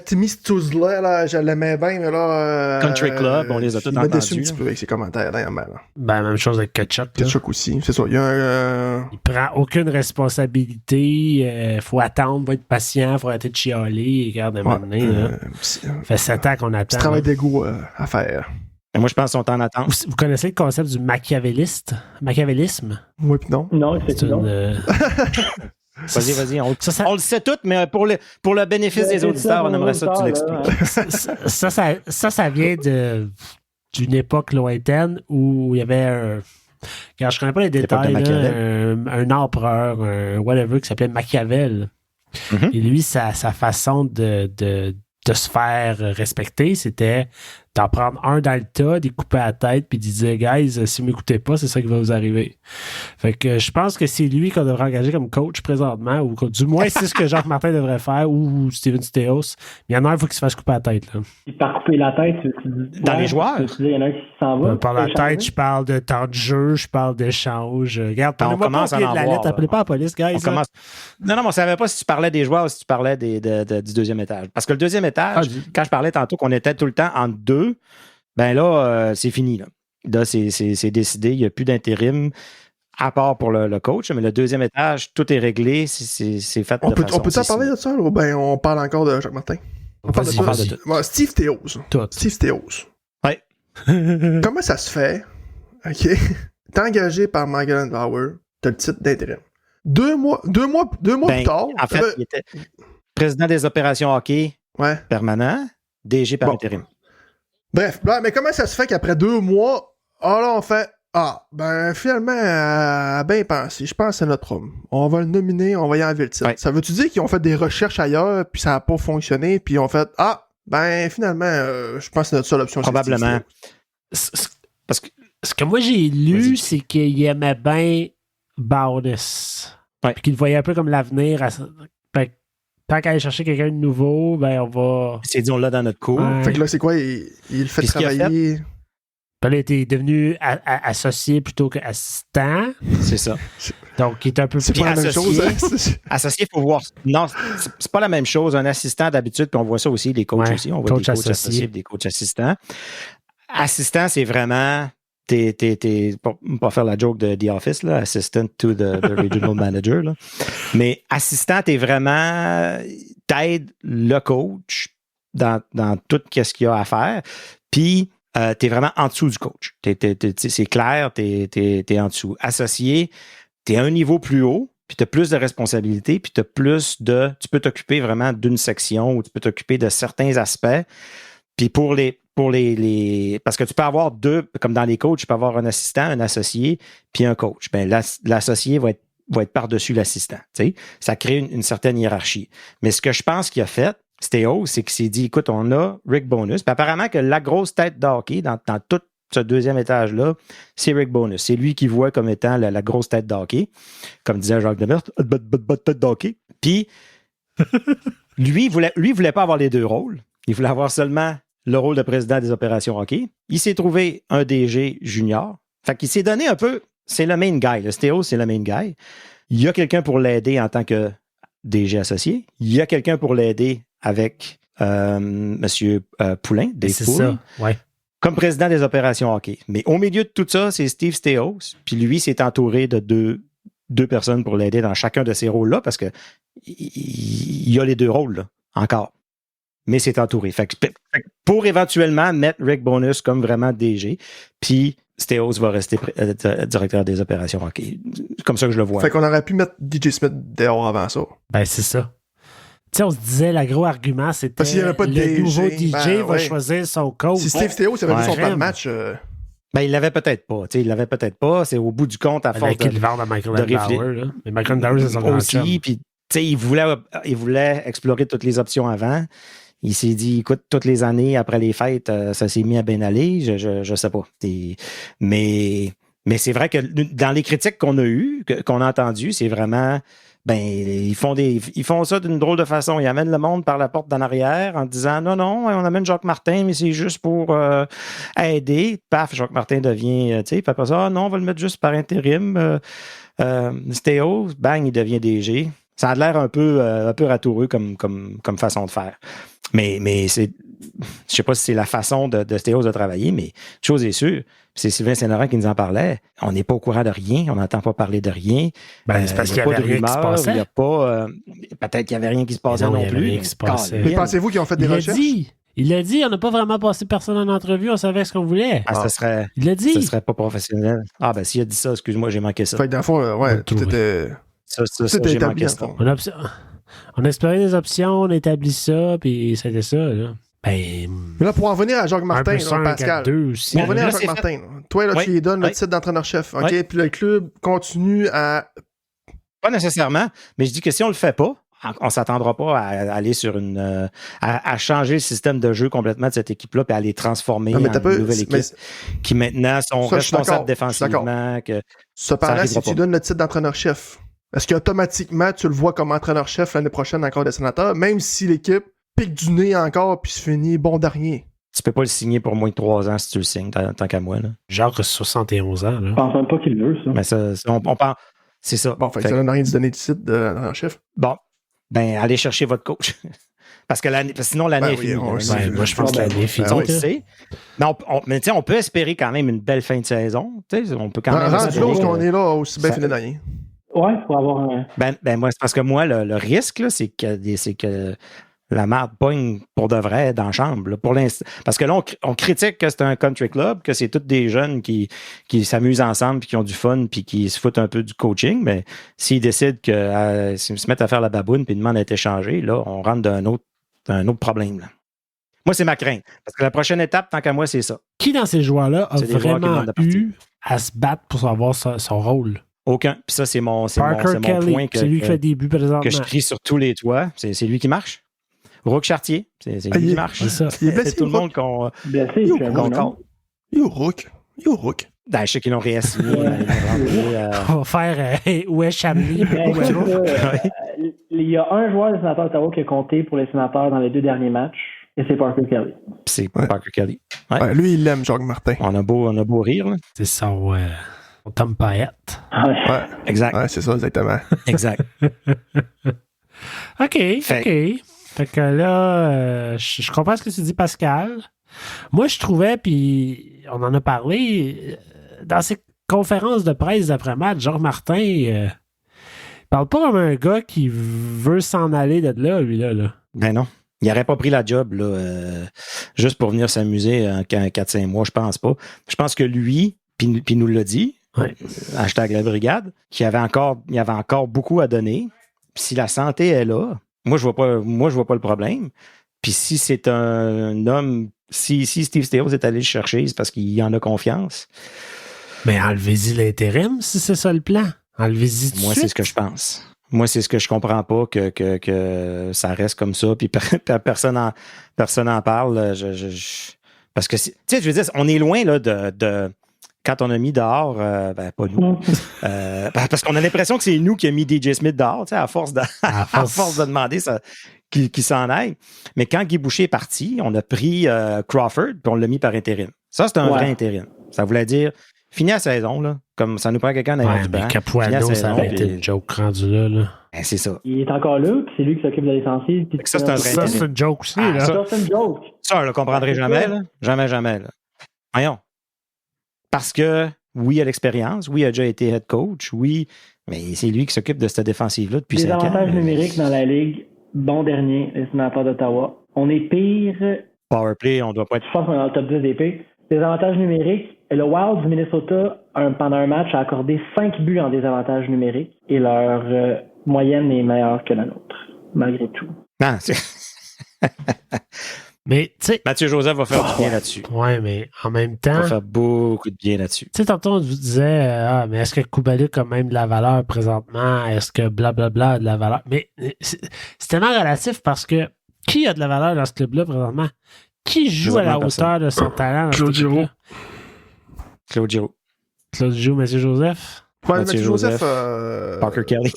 Timmy Stouzla, là, je l'aimais bien, mais là. Country Club, on les a tous entendus. Il m'a déçu un petit peu avec ses commentaires dernièrement. Ben, même chose avec Ketchup. Ketchup aussi, c'est ça. Il prend aucune responsabilité. Faut attendre, faut être patient, faut arrêter de chialer. Regarde, à ça fait 7 ans qu'on attend. C'est travail d'égo à faire. Et moi, je pense qu'on t'en attend. Vous connaissez le concept du machiavélisme? Oui, puis non. Non, c'est non. Vas-y. On le sait tout, mais pour le bénéfice des auditeurs, on aimerait ça que tu l'expliques. Ça vient d'une époque lointaine où il y avait car je ne connais pas les détails, un empereur, un whatever, qui s'appelait Machiavel. Mm-hmm. Et lui, sa façon de se faire respecter, c'était d'en prendre un dans le tas, d'y couper la tête, puis d'y dire, guys, si vous m'écoutez pas, c'est ça qui va vous arriver. Fait que je pense que c'est lui qu'on devrait engager comme coach présentement, ou du moins c'est ce que Jacques Martin devrait faire, ou Steven Stéos. Mais il y en a un, il faut qu'il se fasse couper la tête. Là. Et par couper la tête, dans les joueurs. Il y en a un qui s'en va. Par la tête, je parle de temps de jeu, je parle d'échange. Regarde, on commence à en voir. Appelez pas la police, guys. Non, mais on ne savait pas si tu parlais des joueurs ou si tu parlais du deuxième étage. Parce que le deuxième étage, quand je parlais tantôt qu'on était tout le temps entre deux, ben là, c'est fini. Là, c'est décidé. Il n'y a plus d'intérim, à part pour le coach. Mais le deuxième étage, tout est réglé. C'est fait on peut-en parler de ça? Ou ben on parle encore de Jacques Martin? On parle de ça. Ouais, Steve Théos. Steve Théos. Oui. Comment ça se fait? OK. T'es engagé par Margaret Bauer. T'as le titre d'intérim. 2 mois plus tard. En fait, il était président des opérations hockey permanent, DG par intérim. Bref, mais comment ça se fait qu'après 2 mois, là, on fait finalement, bien pensé, je pense que c'est notre homme. On va le nominer, on va y enlever le titre. Ouais. Ça veut-tu dire qu'ils ont fait des recherches ailleurs, puis ça n'a pas fonctionné, puis ils ont fait finalement, je pense que c'est notre seule option. Probablement. Parce que ce que moi j'ai lu, c'est qu'il aimait bien Baudis. Puis qu'il le voyait un peu comme l'avenir. tant qu'à aller chercher quelqu'un de nouveau, ben on va. Il s'est dit, on l'a dans notre cours. Ouais. Fait que là, c'est quoi? Il le fait Puis ce qu'il a travailler. Puis là, il était devenu associé plutôt qu'assistant. C'est ça. Donc, il est un peu C'est plus pas la même associé. chose. Hein? Associé, il faut voir. Non, c'est pas la même chose. Un assistant, d'habitude, puis on voit ça aussi, les coachs Ouais, aussi. On voit coach des coachs associé. associés et des coachs assistants. Assistant, c'est vraiment. Pour pas faire la joke de The Office, là, assistant to the regional manager. Là. Mais assistant, t'aides le coach dans tout ce qu'il y a à faire. Puis, t'es vraiment en dessous du coach. C'est clair, t'es en dessous. Associé, t'es à un niveau plus haut, puis t'as plus de responsabilités, puis tu peux t'occuper vraiment d'une section ou tu peux t'occuper de certains aspects. Puis parce que tu peux avoir deux, comme dans les coachs, tu peux avoir un assistant, un associé, puis un coach. Ben, l'associé va être par-dessus l'assistant. Tu sais? Ça crée une certaine hiérarchie. Mais ce que je pense qu'il a fait, Stéos, c'est qu'il s'est dit, écoute, on a Rick Bowness. Puis apparemment que la grosse tête d'hockey dans tout ce deuxième étage-là, c'est Rick Bowness. C'est lui qui voit comme étant la grosse tête d'hockey. Comme disait Jacques Demers, tête d'hockey. Puis, lui, il voulait pas avoir les deux rôles. Il voulait avoir seulement le rôle de président des opérations hockey. Il s'est trouvé un DG junior. Fait qu'il s'est donné un peu, c'est le main guy. Le Stéos, c'est le main guy. Il y a quelqu'un pour l'aider en tant que DG associé. Il y a quelqu'un pour l'aider avec M. Poulain, Dave c'est Poole, ça, ouais. comme président des opérations hockey. Mais au milieu de tout ça, c'est Steve Stéos. Puis lui, s'est entouré de deux personnes pour l'aider dans chacun de ces rôles-là parce que il y a les deux rôles, là, encore. Mais c'est entouré. Fait que pour éventuellement mettre Rick Bowness comme vraiment DG, puis Stéos va rester directeur des opérations hockey. Comme ça que je le vois. Fait qu'on aurait pu mettre DJ Smith dehors avant ça. Ben, c'est ça. Tu sais, on se disait, le gros argument, c'était Parce qu'il y avait pas de le DG, nouveau DJ ben, va ouais. choisir son coach. Si Steve Stéos avait vu son plan de Crème. match, Ben, il l'avait peut-être pas. Il l'avait peut-être pas. C'est au bout du compte à force Avec le vent de Michael de Landauer, là. Mais Michael Landauer, c'est son grand chum. aussi. Puis, il voulait explorer toutes les options avant. Il s'est dit, écoute, toutes les années après les fêtes, ça s'est mis à bien aller. Je sais pas. Mais c'est vrai que dans les critiques qu'on a eues, qu'on a entendues, c'est vraiment, ben, ils font ça d'une drôle de façon. Ils amènent le monde par la porte d'en arrière en disant, non, on amène Jacques Martin, mais c'est juste pour aider. Paf, Jacques Martin devient, tu sais, après ça, non, on va le mettre juste par intérim. Stéos, bang, il devient DG. Ça a l'air un peu ratoureux comme façon de faire. Mais c'est, je sais pas si c'est la façon de Stéos de travailler, mais chose est sûre, c'est Sylvain Saint-Laurent qui nous en parlait, on n'est pas au courant de rien, on n'entend pas parler de rien. Ben, c'est parce qu'il y avait rien qui se passait. Il y a pas, peut-être qu'il n'y avait rien qui se passait non il y avait plus. rien qui se passait. mais pensez-vous qu'ils ont fait des recherches? Il l'a dit, on n'a pas vraiment passé personne en entrevue, on savait ce qu'on voulait. Ah, Il l'a dit. Ça serait pas professionnel. Ah, ben, s'il a dit ça, excuse-moi, j'ai manqué ça. Fait que dans le fond, ouais, tout était. Ça, Tout j'ai était manqué établi, ça. en fond. On a exploré des options, on a établi ça, puis c'était ça, là. Ben, Mais là, pour en venir à Jacques Martin, 1+1 là, Pascal. 4-2 aussi. Pour en venir à Là, Jacques c'est Martin, là. Toi, là, Oui. tu lui donnes le Oui. titre d'entraîneur-chef, OK? Oui. Puis le club continue à. Pas nécessairement, mais je dis que si on le fait pas, on s'attendra pas à aller sur à changer le système de jeu complètement de cette équipe-là et à les transformer Non, mais en t'as une pas- nouvelle mais- équipe qui maintenant sont Ça, je suis responsables d'accord. Je suis d'accord. défensivement. Cependant, arrivera si tu pas. donnes le titre d'entraîneur-chef, est-ce qu'automatiquement, tu le vois comme entraîneur-chef l'année prochaine encore des sénateurs, même si l'équipe pique du nez encore puis se finit bon dernier? Tu peux pas le signer pour moins de 3 ans si tu le signes, tant qu'à moi. Là. Jacques a 71 ans, Je là. pense même pas qu'il veut, ça. Mais ça, on pense. C'est ça. Bon, fait que ça donne rien de se donner le titre d'entraîneur-chef. Bon, ben, allez chercher votre coach. parce que sinon, l'année Ben est oui, finie. on le L'année sait. est finie. Moi, je pense que l'année est finie. On oui. le sait. Mais tu sais, on peut espérer quand même une belle fin de saison. Tu sais, on peut quand même Rendu espérer là où que- on est là, aussi bien ça- fini dernier. Ouais, pour avoir un. Ben moi, c'est parce que moi, le risque, là, c'est que la marde pogne pour de vrai dans la chambre. Là, pour l'instant. Parce que là, on critique que c'est un country club, que c'est tous des jeunes qui s'amusent ensemble, puis qui ont du fun, puis qui se foutent un peu du coaching. Mais s'ils décident s'ils se mettent à faire la baboune, puis demandent à être échangés, là, on rentre d'un autre problème. Là. Moi, c'est ma crainte. Parce que la prochaine étape, tant qu'à moi, c'est ça. Qui dans ces joueurs-là a C'est des joueurs qui vraiment demandent de partir. eu à se battre pour savoir son rôle? Aucun. Puis ça, c'est mon Parker Kelly, point c'est lui qui fait des buts présentement. que je crie sur tous les toits. C'est lui qui marche. Rook Chartier, c'est lui qui marche. C'est ça. Il est blessé, C'est tout le Rook. monde qu'on Blessé, Yo, actuellement, non? compte. Yo, Rook. Ben, je sais qu'ils l'ont réassigné. Ils l'ont renvoyé, On va faire où est Chamley? Ben, écoute, là, les il y a un joueur des Sénateurs d'Ottawa qui a compté pour les Sénateurs dans les 2 derniers matchs, et c'est Parker Kelly. C'est Parker Kelly. Ouais. Ouais, lui, il aime Jacques Martin. On a beau rire, là. C'est son Tom Payette. Ouais, Exact. ouais, c'est ça, exactement. Exact. OK. Fait que là, je comprends ce que tu dis, Pascal. Moi, je trouvais, puis on en a parlé, dans ces conférences de presse d'après-match, Jacques Martin, il parle pas comme un gars qui veut s'en aller de là, lui-là. Là. Ben non. Il n'aurait pas pris la job là, juste pour venir s'amuser en 4-5 mois, je pense pas. Je pense que lui, puis nous l'a dit, hashtag la brigade, qu'il y avait encore beaucoup à donner. Puis si la santé est là, moi je vois pas le problème. Puis si c'est un homme, si Steve Staios est allé le chercher, c'est parce qu'il en a confiance. Mais enlevez-y l'intérim, si c'est ça le plan. Enlevez-y tout de Moi, suite. c'est ce que je pense. Moi, c'est ce que je comprends pas, que ça reste comme ça, puis personne en parle. Parce que, tu sais, je veux dire, on est loin là, de quand on a mis dehors, pas nous, parce qu'on a l'impression que c'est nous qui a mis DJ Smith dehors, tu sais, à force de demander ça, qu'il s'en aille. Mais quand Guy Boucher est parti, on a pris Crawford, puis on l'a mis par intérim. Ça, c'est un vrai intérim. Ça voulait dire, fini la saison, là, comme ça nous prend quelqu'un dans Ouais, mais Capuano, ça aurait été une joke rendu là. Ben, c'est ça. Il est encore là, puis c'est lui qui s'occupe de la défensive. Ça, c'est un vrai Ça, c'est une joke aussi, là. Ça, c'est une joke. Ça, on le comprendrait jamais, là. Jamais, là. Voyons. Parce que, oui, il a l'expérience, oui, il a déjà été head coach, oui, mais c'est lui qui s'occupe de cette défensive-là depuis 5 ans. Les avantages numériques dans la Ligue, bon dernier, les Sénateurs d'Ottawa. On est pire. Powerplay, on doit pas être... Je pense qu'on est dans le top 10 des pires. Les avantages numériques, le Wild du Minnesota, pendant un match, a accordé 5 buts en désavantages numériques et leur moyenne est meilleure que la nôtre, malgré tout. Non, Mais, tu sais. Mathieu Joseph va faire du bien là-dessus. Ouais, mais en même Il temps. va faire beaucoup de bien là-dessus. Tu sais, tantôt, on vous disait, mais est-ce que Kubalik a même de la valeur présentement? Est-ce que blablabla a de la valeur? Mais c'est tellement relatif parce que qui a de la valeur dans ce club-là présentement? Qui joue à la hauteur de son talent dans Claude ce club-là? Claude Giroux. Claude Giroux, Mathieu Joseph? Ouais, Mathieu Mathieu Joseph. Parker Kelly.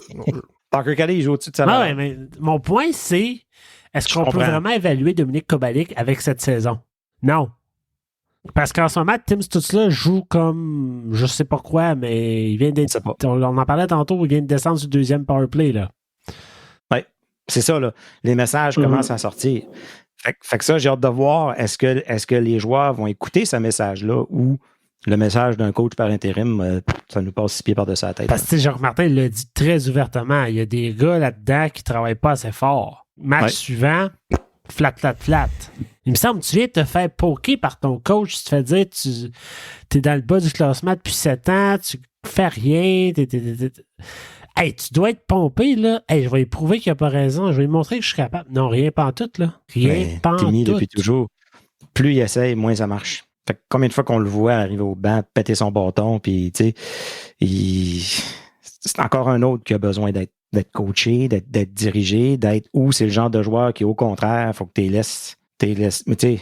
Parker Kelly, il joue au-dessus de sa Ah valeur. ouais, mais mon point, c'est est-ce qu'on peut comprends. vraiment évaluer Dominique Kubalik avec cette saison? Non. Parce qu'en ce moment, Tim Stutzla joue comme je sais pas quoi, mais il vient d'être. Je sais pas. On en parlait tantôt, il vient de descendre sur le deuxième powerplay, là. C'est ça, là. Les messages commencent à sortir. Fait que ça, j'ai hâte de voir, est-ce que les joueurs vont écouter ce message-là ou le message d'un coach par intérim, ça nous passe 6 pieds par-dessus la tête. Parce que Jacques Martin l'a dit très ouvertement. Il y a des gars là-dedans qui ne travaillent pas assez fort. Match suivant, flat. Il me semble que tu viens de te faire poker par ton coach. Tu te fais dire tu es dans le bas du classement depuis 7 ans, tu fais rien. Hey, tu dois être pompé, là. Hey, je vais lui prouver qu'il n'a pas raison. Je vais lui montrer que je suis capable. Non, rien pantoute, là. Rien pantoute. Timmy depuis toujours. Plus il essaye, moins ça marche. Fait que combien de fois qu'on le voit arriver au banc, péter son bâton, puis tu sais, c'est encore un autre qui a besoin d'être coaché, d'être dirigé, ou c'est le genre de joueur qui, au contraire, faut que tu les laisses, mais tu sais,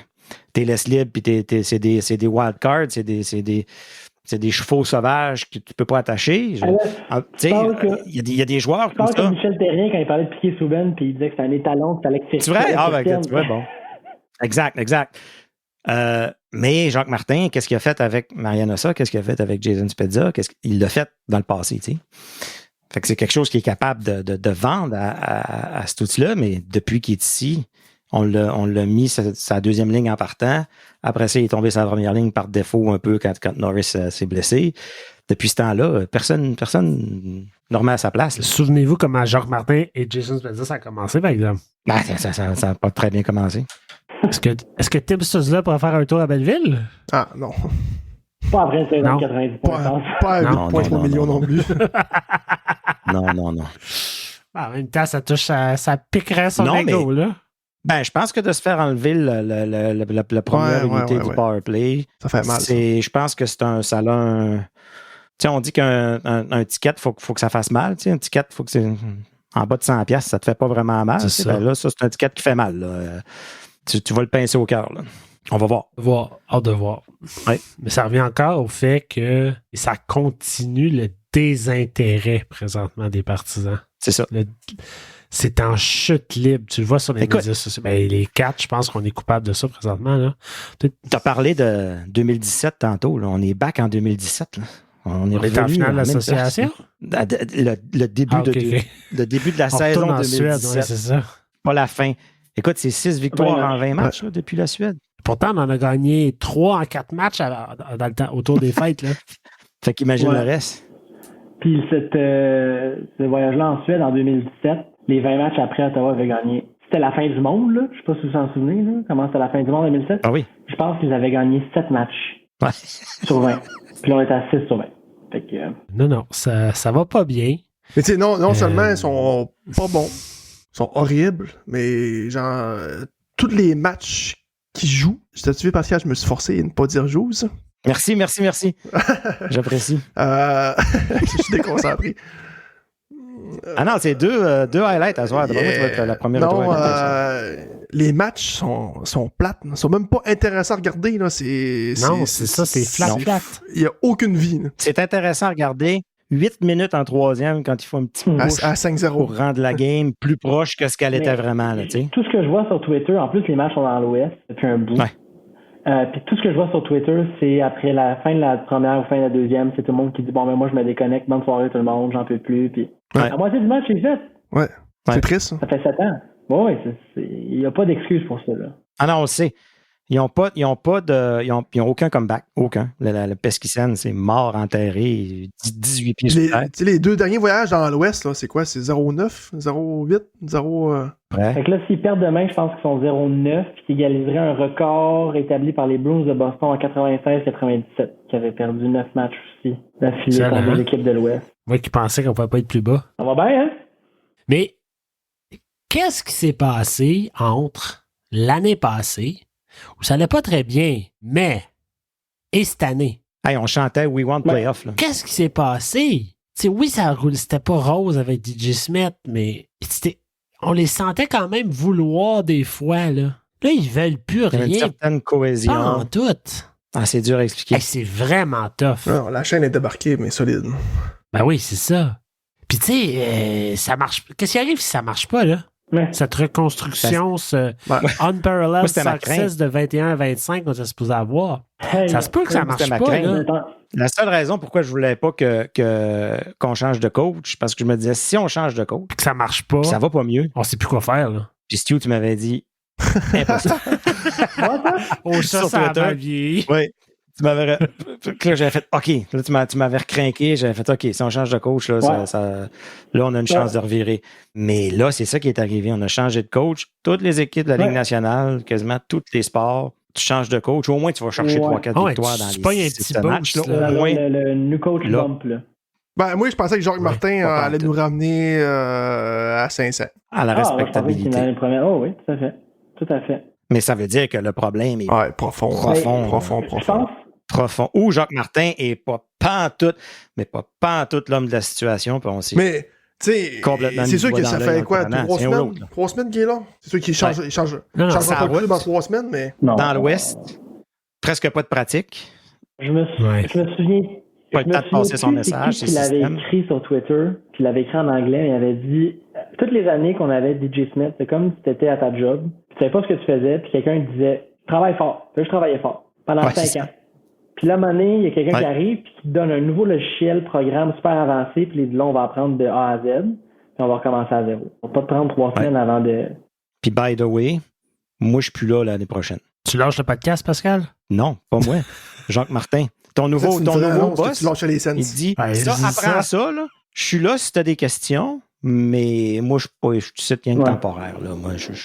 t'es laisses libre, puis c'est des wild cards, c'est des chevaux sauvages que tu peux pas attacher. Il y a des joueurs Je comme pense ça. que Michel Terrien, quand il parlait de piquer Souben, puis il disait que c'était un étalon, que fallait que C'est vrai? Ah, ben, tu vois, bon. Exact. Mais Jacques Martin, qu'est-ce qu'il a fait avec Marian Hossa? Qu'est-ce qu'il a fait avec Jason Spezza? Il l'a fait dans le passé, tu sais. Fait que c'est quelque chose qui est capable de vendre à cet outil-là, mais depuis qu'il est ici, on l'a mis sa deuxième ligne en partant. Après ça, il est tombé sa première ligne par défaut un peu quand Norris s'est blessé. Depuis ce temps-là, personne ne remet à sa place. Là. Souvenez-vous comment Jacques Martin et Jason Spezza, ça a commencé, par exemple? Ben, ça n'a pas très bien commencé. Est-ce que Tim Stutzla pourrait faire un tour à Belleville? Ah, non. Pas après une saison Non. de 90 points. je pense. Pas à Non, 8,3 millions non plus. Non. En même temps, ça piquerait son Non, ego, là. Ben, je pense que de se faire enlever la première unité du power play, Ça fait mal. je pense que ça a un... Tu sais, on dit qu'un ticket, faut que ça fasse mal. Tu sais, un ticket, faut que c'est en bas de 100$, ça te fait pas vraiment mal. C'est Tu sais. ça. Ben là, ça, c'est un ticket qui fait mal. Là. Tu vas le pincer au cœur. Là. On va voir. Hâte de voir. Ouais. Mais ça revient encore au fait que ça continue le désintérêt présentement des partisans. C'est ça. C'est en chute libre. Tu le vois sur les Écoute, médias sociaux. Ben, les 4, je pense qu'on est coupable de ça présentement. Là. Tu as parlé de 2017 tantôt. Là. On est back en 2017. Là. On est en finale de l'association? Le début, le début de la saison 2017. Suède, ouais, c'est ça. Pas la fin. Écoute, c'est 6 victoires en 20 matchs là, depuis la Suède. Pourtant, on en a gagné 3 en 4 matchs dans le temps, autour des fêtes. Là. Fait qu'imagine le reste. Puis ce voyage-là en Suède en 2017, les 20 matchs après, Ottawa avait gagné. C'était la fin du monde, là. Je sais pas si vous vous en souvenez, là. Comment c'était la fin du monde en 2007? Ah oui. Je pense qu'ils avaient gagné 7 matchs sur 20. Puis là, on était à 6 sur 20. Fait que, Non, ça va pas bien. Mais tu sais, non seulement ils sont pas bons, ils sont horribles, mais genre, tous les matchs qu'ils jouent, tu vu, Pascal, je me suis forcé à ne pas dire joue, ça. Merci. J'apprécie. Je suis déconcentré. Ah non, c'est deux highlights à soir. D'abord, tu vas être la première. Non, les matchs sont plates. Ils sont même pas intéressants à regarder. Là. C'est flat. Il n'y a aucune vie. Là. C'est intéressant à regarder. 8 minutes en troisième quand il faut un petit push à 5-0 pour rendre la game plus proche que ce qu'elle était vraiment. Là, tout ce que je vois sur Twitter, en plus, les matchs sont dans l'Ouest depuis un bout. Ouais. Puis tout ce que je vois sur Twitter, c'est après la fin de la première ou fin de la deuxième, c'est tout le monde qui dit bon, ben moi je me déconnecte, bonne soirée tout le monde, j'en peux plus. Puis la moitié du match est faite. Ouais. C'est triste. Ça fait 7 ans. Oui, il n'y a pas d'excuse pour ça. Là. Ah non, on le sait. Ils n'ont aucun comeback. Aucun. Le Pesquisen, c'est mort, enterré, 18 pieds sur terre. Les 2 derniers voyages dans l'Ouest, là, c'est quoi? C'est 0-9, 0-8, 0... Fait que là, s'ils perdent demain, je pense qu'ils sont 0-9, puis qu'ils égaliseraient un record établi par les Bruins de Boston en 96-97, qui avaient perdu 9 matchs aussi d'affilée contre l'équipe de l'Ouest. Moi qui pensais qu'on ne pouvait pas être plus bas. Ça va bien, hein? Mais qu'est-ce qui s'est passé entre l'année passée, où ça n'allait pas très bien, et cette année? Hey, on chantait We Want Playoff. Là. Qu'est-ce qui s'est passé? T'sais, oui, ça roule, c'était pas rose avec DJ Smith, mais on les sentait quand même vouloir des fois. Là, ils veulent plus rien. Il y a une certaine cohésion. Pas en tout. Ah, c'est dur à expliquer. Hey, c'est vraiment tough. Non, la chaîne est débarquée, mais solide. Ben oui, c'est ça. Puis tu sais, ça marche. Qu'est-ce qui arrive si ça marche pas, là? Ouais. Cette reconstruction, ce unparalleled success de 21-25 qu'on était supposé avoir. Hey, ça se peut que ça marche pas, là. La seule raison pourquoi je voulais pas qu'on change de coach, parce que je me disais, si on change de coach, que ça marche pas, ça va pas mieux. On sait plus quoi faire, là. Puis Stu, tu m'avais dit, impossible. Ça a vieilli. Oui. Tu m'avais... Là, j'avais fait, OK. Là, tu m'avais recrinqué. J'avais fait, OK, si on change de coach, là, là on a une chance de revirer. Mais là, c'est ça qui est arrivé. On a changé de coach. Toutes les équipes de la Ligue nationale, quasiment tous les sports, tu changes de coach. Au moins, tu vas chercher 3-4 victoires dans les 6 matchs. Là, au moins, le new coach bump, là. Ben, moi, je pensais que Jacques Martin allait nous ramener à 500. À la respectabilité. Oh oui, tout à fait. Tout à fait. Mais ça veut dire que le problème est profond. Ou Jacques Martin est pas pantoute l'homme de la situation. Puis on sait. Mais, tu sais, c'est sûr que ça fait quoi, 3 semaines? 3 semaines qu'il est là? C'est sûr qu'il change pas de club en 3 semaines, mais... Non. Dans l'Ouest, presque pas de pratique. Je me souviens... Pas le temps de passer son message. Il avait écrit sur Twitter, puis il l'avait écrit en anglais, il avait dit toutes les années qu'on avait DJ Smith, c'est comme si tu étais à ta job, tu savais pas ce que tu faisais, puis quelqu'un te disait travaille fort. Puis là, je travaillais fort pendant 5 ans. Puis là, à un moment donné, il y a quelqu'un qui arrive puis qui te donne un nouveau logiciel, programme super avancé, puis là, on va apprendre de A à Z, puis on va recommencer à zéro. On va pas te prendre 3 semaines avant de... Puis by the way, moi, je suis plus là l'année prochaine. Tu lâches le podcast, Pascal? Non, pas moi. Jacques Martin. Ton nouveau boss, il dit, apprends ça, là. Je suis là si tu as des questions, mais moi, je suis rien que temporaire, là. Moi, je suis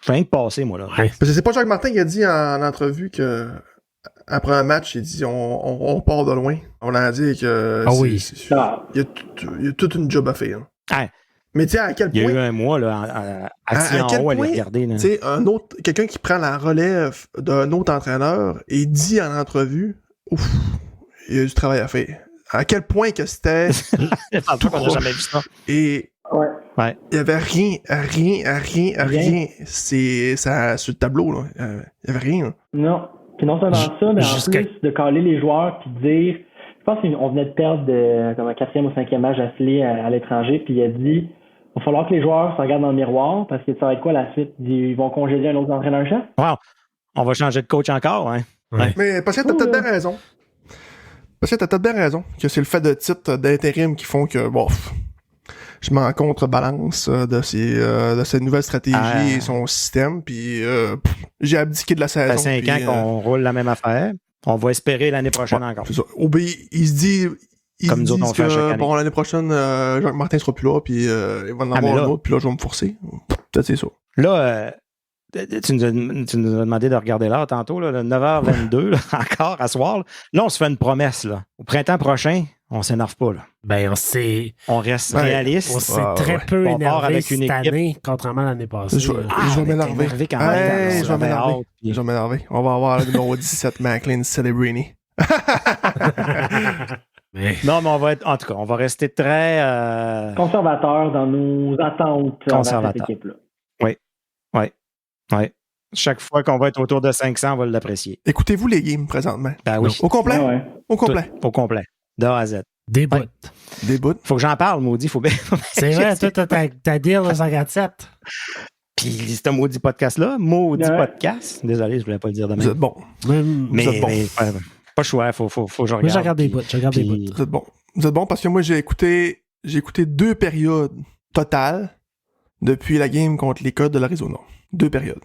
rien que passé, moi, là. Parce que c'est pas Jacques Martin qui a dit en entrevue que après un match, il dit on part de loin. On a dit que il y a toute une job à faire. Ah. Mais tu sais, à quel point... Il y a eu un mois, là, assis en haut, à les regarder. Tu sais, quelqu'un qui prend la relève d'un autre entraîneur et dit en entrevue, ouf, il y a du travail à faire. À quel point que c'était... On n'a jamais vu ça. Et il y avait rien. C'est ça, sur le tableau, là. Il y avait rien. Là. Non. Puis non seulement ça, mais en plus de caler les joueurs puis de dire... Je pense qu'on venait de perdre comme un 4e ou 5e match affilé à l'étranger, puis il a dit Il va falloir que les joueurs se regardent dans le miroir parce que ça va être quoi la suite? Ils vont congédier un autre entraîneur-chef? Wow. On va changer de coach encore, hein? Ouais. Mais parce que t'as peut-être bien raison. Parce que t'as peut-être bien raison que c'est le fait de titres d'intérim qui font que, bon, je m'en contrebalance de ces nouvelles stratégies et son système, puis j'ai abdiqué de la saison. Ça fait 5 ans qu'on roule la même affaire. On va espérer l'année prochaine encore. C'est ça. Il se dit... Comme nous autres, on fait à chaque année. Bon, l'année prochaine, Jacques Martin sera plus là, puis il va en avoir un autre, puis là, je vais me forcer. Peut-être c'est ça. Là, tu nous as demandé de regarder l'heure tantôt, là, le 9h22, là, encore à soir. Là, on se fait une promesse. Là. Au printemps prochain, on s'énerve pas. Là. Ben, on reste réaliste. On s'est très peu On part énervé avec cette une année, contrairement à l'année passée. Je vais m'énerver. Je vais m'énerver. On va avoir le numéro 17, Macklin Celebrini. Non, mais on va être, en tout cas, on va rester très conservateur dans nos attentes envers cette équipe-là. Oui. Chaque fois qu'on va être autour de 500, on va l'apprécier. Écoutez-vous les games présentement? Ben oui. Au complet? Ouais. Au complet. Tout, au complet. De A à Z. Des bouts. Des bouts. Faut que j'en parle, maudit. Faut bien. C'est vrai, toi, t'as ta deal de 147. Puis, ce maudit podcast-là, podcast. Désolé, je voulais pas le dire de même. Vous êtes bon. Mais pas choix, faut que je regarde. Moi, je regarde des bouts. Vous êtes bon. Vous êtes bon parce que moi, j'ai écouté 2 périodes totales depuis la game contre les Codes de l'Arizona. 2 périodes.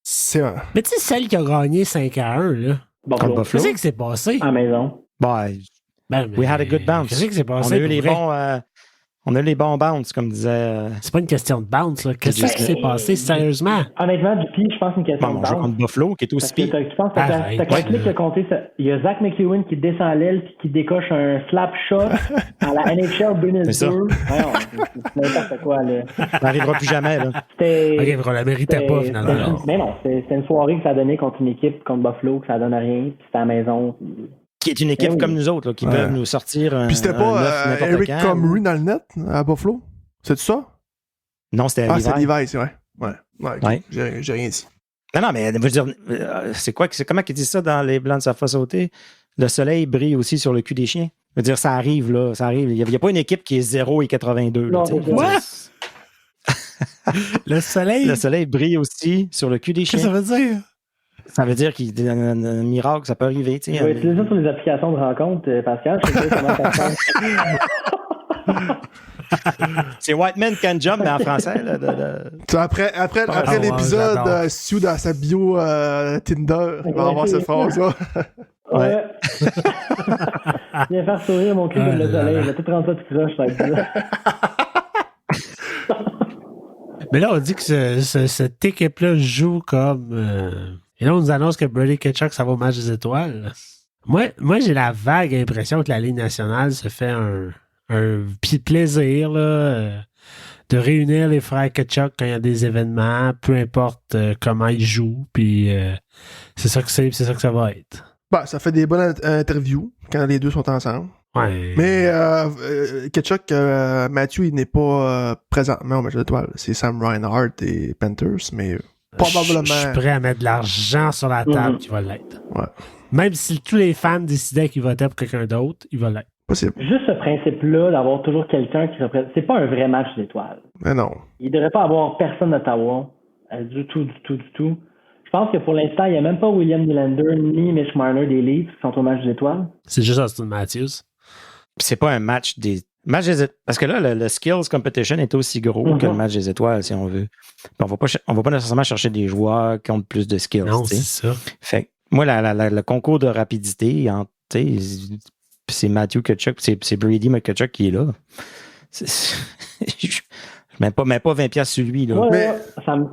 C'est un... Mais tu sais, celle qui a gagné 5-1, là. Contre Buffalo. Qu'est-ce qui s'est passé? À la maison. We had a good bounce. Qu'est-ce qui s'est passé? On a eu les bons bounces, comme disait... C'est pas une question de bounce, là. Qu'est-ce qui s'est passé, sérieusement? Honnêtement, JP, je pense que c'est une question de on joue bounce. contre Buffalo, qui est aussi pire. Je pense que t'as calculé qui a compté ça. Il y a Zach McEwen qui descend l'aile puis qui décoche un slap shot à la NHL 2002. C'est n'importe quoi, là. Ça n'arrivera plus jamais, là. OK, on la méritait pas, finalement. Mais non, c'était une soirée que ça a donné contre une équipe, contre Buffalo, que ça donne rien, puis c'était à la maison. Qui est une équipe comme nous autres, là, qui peuvent nous sortir un. Puis c'était pas Eric Comrie dans le net à Buffalo? C'est ça? Non, c'était Levi. Ah, c'est Levi, c'est vrai. Ouais. Ouais. J'ai rien dit. Non, mais je veux dire, comment ils disent ça dans les Blancs de sa face sauter? Le soleil brille aussi sur le cul des chiens. Je veux dire, ça arrive, là. Ça arrive. Il n'y a pas une équipe qui est 0 et 82. Non, quoi? Le soleil brille aussi sur le cul des chiens. Qu'est-ce que ça veut dire? Ça veut dire qu'il y a un miracle, ça peut arriver. Tu sais, je vais utiliser ça sur les applications de rencontre, Pascal. Je sais pas comment ça se passe. C'est White Man Can Jump, mais en français. Là, Après l'épisode, Stu dans sa bio Tinder, on va avoir cette phrase-là. Ouais. Viens faire sourire mon cul de le soleil. Il va tout rendre ça tout croche, ça va être Mais là, on dit que cette équipe-là joue comme... Et là, on nous annonce que Brady Tkachuk, ça va au match des étoiles. Moi, j'ai la vague impression que la Ligue nationale se fait un plaisir là, de réunir les frères Tkachuk quand il y a des événements, peu importe comment ils jouent. Puis c'est ça que ça va être. Bah, ça fait des bonnes interviews quand les deux sont ensemble. Ouais. Mais Tkachuk, Matthew, il n'est pas présentement au match des étoiles. C'est Sam Reinhart des Panthers, mais... probablement. Je suis prêt à mettre de l'argent sur la table qui va l'être. Ouais. Même si tous les fans décidaient qu'ils votaient pour quelqu'un d'autre, il va l'être. Possible. Juste ce principe-là d'avoir toujours quelqu'un qui représente... C'est pas un vrai match d'étoiles. Mais non. Il ne devrait pas avoir personne d'Ottawa. Du tout. Je pense que pour l'instant, il n'y a même pas William Nylander ni Mitch Marner des Leafs qui sont au match d'étoiles. C'est juste Austin Matthews. C'est pas un match des... Parce que là, le skills competition est aussi gros que le match des étoiles, si on veut. On va pas nécessairement chercher des joueurs qui ont plus de skills. Non, c'est ça. Fait moi, le concours de rapidité, c'est Matthew Tkachuk, c'est Brady McKachuk qui est là. Je mets pas 20$ sur lui. Là. Ouais, ça me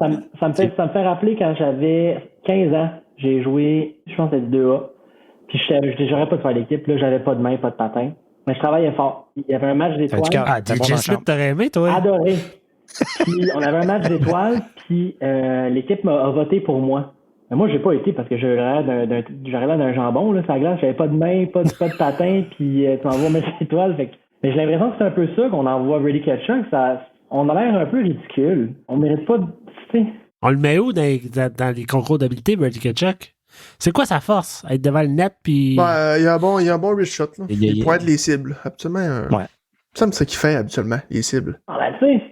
fait rappeler quand j'avais 15 ans. J'ai joué, je pense, à 2A. Puis j'aurais pas de faire l'équipe. Là, j'avais pas de main, pas de patin. Mais je travaillais fort. Il y avait un match d'étoiles. DJ Smith, t'aurais aimé, toi? Adoré. Puis on avait un match d'étoiles, puis l'équipe a voté pour moi. Mais moi, j'ai pas été parce que j'aurais l'air d'un jambon, là, sur la glace. J'avais pas de main, pas de patin, puis tu m'envoies un match d'étoiles. Mais j'ai l'impression que c'est un peu ça qu'on envoie Brady Tkachuk. On a l'air un peu ridicule. On mérite pas de... On le met où dans les concours d'habileté, Brady Tkachuk? C'est quoi sa force? Être devant le net, puis... il y a un bon wrist shot. Là. Il pointe les cibles. Absolument. Ouais. Ça me ce qu'il fait habituellement, les cibles. Tu sais,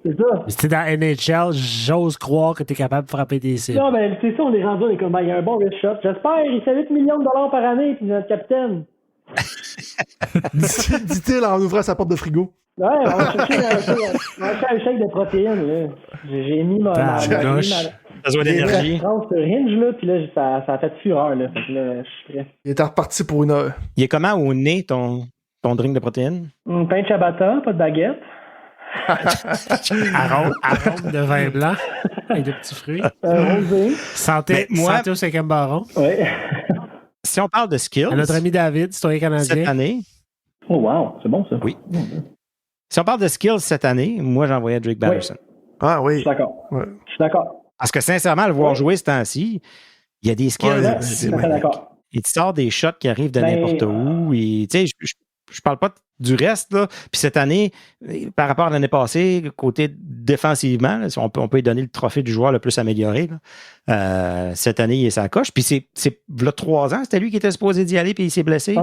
C'est ça. Mais si t'es dans NHL, j'ose croire que t'es capable de frapper des cibles. Non, mais c'est ça, on est rendu, on est comme, il y a un bon wrist shot. J'espère, il fait 8 millions de dollars par année, puis notre capitaine. Dit-il en ouvrant sa porte de frigo. Ouais, on va chercher un chèque de protéines, là. J'ai mis ma Besoin d'énergie. sur Hinge, là, puis là, ça a fait fureur, là. Fait que là, je suis prêt. Il était reparti pour une heure. Il est comment au nez, ton drink de protéines? Pain de ciabatta, pas de baguette. Arôme de vin blanc et de petits fruits. Rosé. Santé au 5e baron. Ouais. Si on parle de skills... À notre ami David, citoyen canadien. Cette année... Oh, wow, c'est bon, ça. Oui. Si on parle de skills cette année, moi, j'envoyais Drake Batherson. Ah Je oui. suis d'accord. Ouais. Je suis d'accord. Parce que sincèrement, le voir jouer ce temps-ci, il y a des skills. Ouais, Je suis tout à fait d'accord. Il te sort des shots qui arrivent de n'importe où. Tu sais, je parle pas du reste, là. Puis cette année, par rapport à l'année passée, côté défensivement, là, on peut lui donner le trophée du joueur le plus amélioré. Là. Cette année, il est sa coche. Puis c'est là, 3 ans, c'était lui qui était supposé d'y aller, puis il s'est blessé.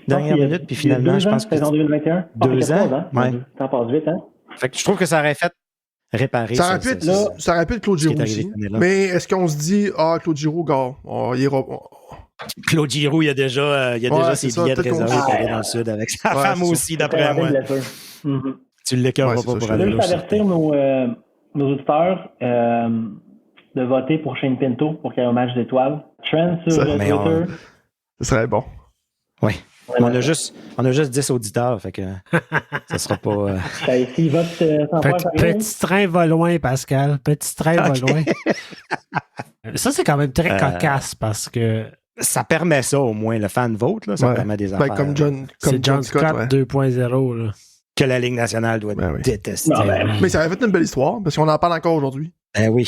Dernière minute, puis finalement, je pense que... C'était en 2021. 2 ans. Ouais. T'en passes vite, hein? Fait que je trouve que ça aurait fait réparer Ça aurait pu être Claude Giroux aussi. Mais est-ce qu'on se dit, Claude Giroux, gars, il ira. Claude Giroux, il a déjà ses billets de réservés pour aller dans le Sud avec sa femme aussi, d'après moi. Tu l'écœureras pas pour aller là. Je veux juste avertir nos auditeurs de voter pour Shane Pinto pour qu'il y ait un match d'étoiles. Trent sur Twitter. Ce serait bon. Oui. On a juste 10 auditeurs, fait que ça sera pas... S'il vote sans faire Petit train va loin, Pascal. Petit train va loin. Ça, c'est quand même très cocasse parce que... Ça permet ça, au moins. Le fan vote, là, ça permet des affaires. Comme c'est John Scott 2.0. Là. Que la Ligue nationale doit détester. Mais ça aurait fait une belle histoire, parce qu'on en parle encore aujourd'hui. Ben oui.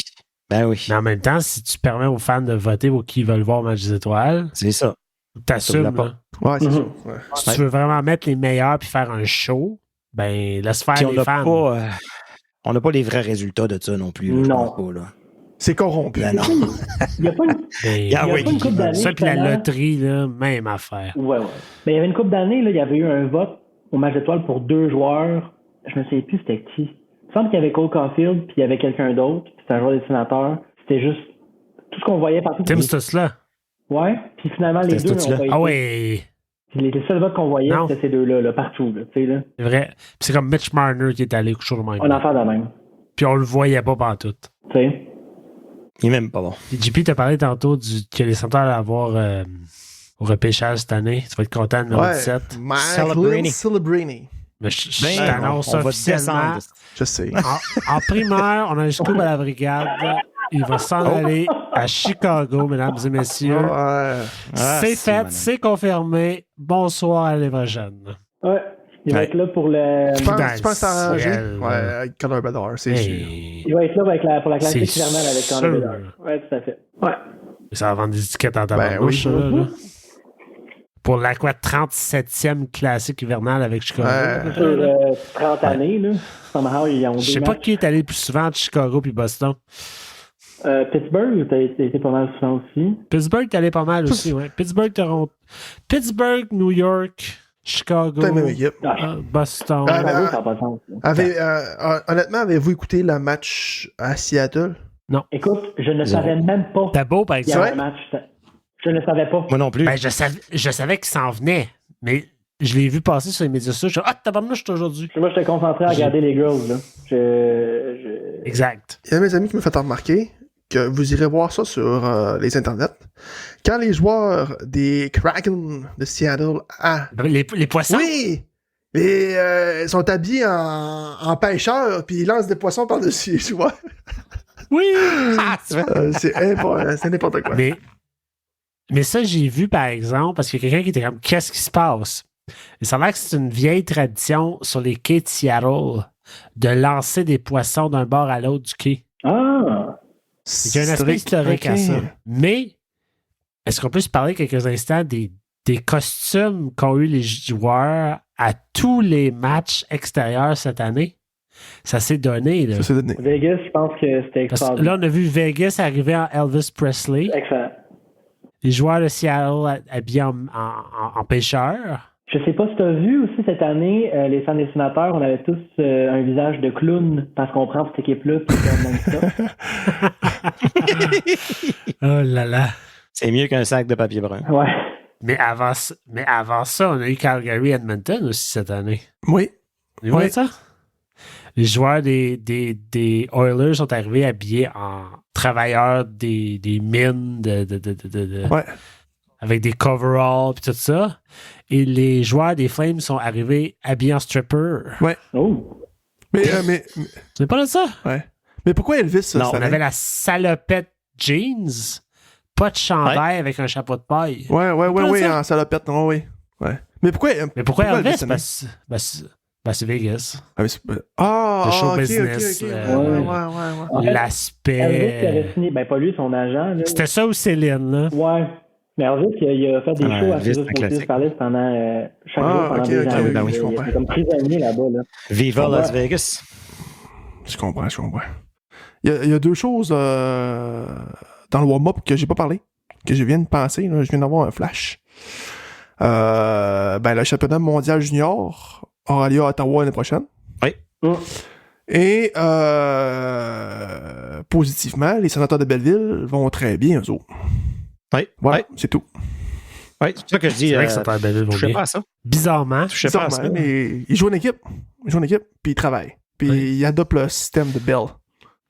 Mais en même temps, si tu permets aux fans de voter pour qui ils veulent voir match des étoiles... C'est ça. T'assumes, pas. Ouais, c'est ça. Ouais. Si tu veux vraiment mettre les meilleurs puis faire un show, ben laisse faire les fans. On n'a pas les vrais résultats de ça non plus. Là, non. Je pense pas, là. C'est corrompu. Ben non. Il n'y a pas une couple d'années. Ça, puis la loterie, là, même affaire. Ouais. Mais il y avait une couple d'années, là, il y avait eu un vote au match d'étoiles pour 2 joueurs. Je me souviens plus c'était qui. Il me semble qu'il y avait Cole Caulfield, puis il y avait quelqu'un d'autre, puis c'était un joueur des Sénateurs. C'était juste tout ce qu'on voyait partout. Tim Stutzla. Ouais, puis finalement, les deux n'ont pas été. Ah ouais. Les seuls votes qu'on voyait, c'était ces deux-là, là, partout. Là, là. C'est vrai. Puis c'est comme Mitch Marner qui est allé coucher le même. On en fait de même. Puis on le voyait pas pantoute. Tu sais. Il est même pas bon. Puis JP t'a parlé tantôt que les Sénateurs allaient avoir au repêchage cette année. Tu vas être content de numéro 17. Celebrini. Mais je t'annonce officiellement. Je sais. En primaire, on a un scoop à la brigade. Il va s'en aller à Chicago, mesdames et messieurs. C'est fait, c'est confirmé. Bonsoir à l'année prochaine. Ouais. Il va être là pour le... Tu penses s'arranger? Ouais, avec Connor Bedard, c'est sûr. Il va être là pour la classique hivernale avec Connor Bedard. Ouais, tout à fait. Ouais. Ça va vendre des étiquettes en tabarnouche, là. Pour la 37e classique hivernale avec Chicago. Sur 30 années, là. Somehow, ils ont je sais pas qui est allé le plus souvent entre Chicago puis Boston. Pittsburgh, t'as été pas mal souvent aussi. Pittsburgh, t'es allé pas mal aussi, ouais. Pittsburgh, Toronto. Pittsburgh, New York, Chicago, Boston. Honnêtement, avez-vous écouté le match à Seattle? Non. Écoute, je ne savais même pas. C'était beau, par exemple. Il y avait un match. Je ne savais pas. Moi non plus. Ben, je savais qu'il s'en venait, mais je l'ai vu passer sur les médias sociaux. Je suis tabarnouche aujourd'hui. Moi, j'étais concentré à regarder les girls, là. Exact. Il y a mes amis qui me font remarquer que vous irez voir ça sur les internets. Quand les joueurs des Kraken de Seattle... Les poissons? Oui! Ils sont habillés en pêcheurs, puis ils lancent des poissons par-dessus, tu vois? Oui! C'est n'importe quoi. Mais ça, j'ai vu, par exemple, parce qu'il y a quelqu'un qui était comme « Qu'est-ce qui se passe? » Et ça a l'air que c'est une vieille tradition sur les quais de Seattle de lancer des poissons d'un bord à l'autre du quai. Ah! Il y a un aspect historique à ça. Mais, est-ce qu'on peut se parler quelques instants des costumes qu'ont eu les joueurs à tous les matchs extérieurs cette année? Ça s'est donné. Là. Ça s'est donné. Vegas, je pense que c'était extraordinaire. Là, on a vu Vegas arriver en Elvis Presley. Excellent. Les joueurs de Seattle habillés en pêcheurs. Je sais pas si tu as vu aussi cette année, les fans des sénateurs, on avait tous un visage de clown parce qu'on prend cette équipe-là puis on manque ça. Oh là là. C'est mieux qu'un sac de papier brun. Ouais. Mais avant ça, on a eu Calgary Edmonton aussi cette année. Oui. Vous voyez ça? Les joueurs des Oilers sont arrivés habillés en travailleurs des mines Ouais. avec des coveralls et tout ça. Et les joueurs des Flames sont arrivés habillés en stripper. Ouais. Oh. Mais C'est pas de ça? ouais. Mais pourquoi Elvis, Non, cette on année? avait la salopette jeans, pas de chandail avec un chapeau de paille. Ouais, Pas ça? en salopette, non, oui. Ouais. Mais pourquoi Elvis? cette année? C'est Vegas. Ah, Le show ok, business, ok. ouais. En fait, L'aspect. Elvis avait signé, ben pas lui, son agent. Là. C'était ça ou Céline, là? Ouais. Mais Elvis, il a fait des Ah, shows à Elvis, Jesus c'est un classique. Palace pendant chaque jour pendant ok, 2 ok, ans. oui, ben oui, je Il comprends. était comme prisonnier là-bas. Là. Viva Ouais. Las Vegas. Je comprends. Il y a deux choses dans le warm-up que j'ai pas parlé, que je viens de penser. Là, je viens d'avoir un flash. Le championnat mondial junior aura lieu à Ottawa l'année prochaine. Oui. Et positivement, les sénateurs de Belleville vont très bien, eux autres. Oui. Voilà, Oui. c'est tout. Oui, c'est ça que je dis. C'est vrai que ça t'a belle Je sais pas à ça. Bizarrement. Je sais pas à ça. Bizarrement, mais ils jouent en équipe. Puis ils travaillent. Puis ils adoptent le système de Bell.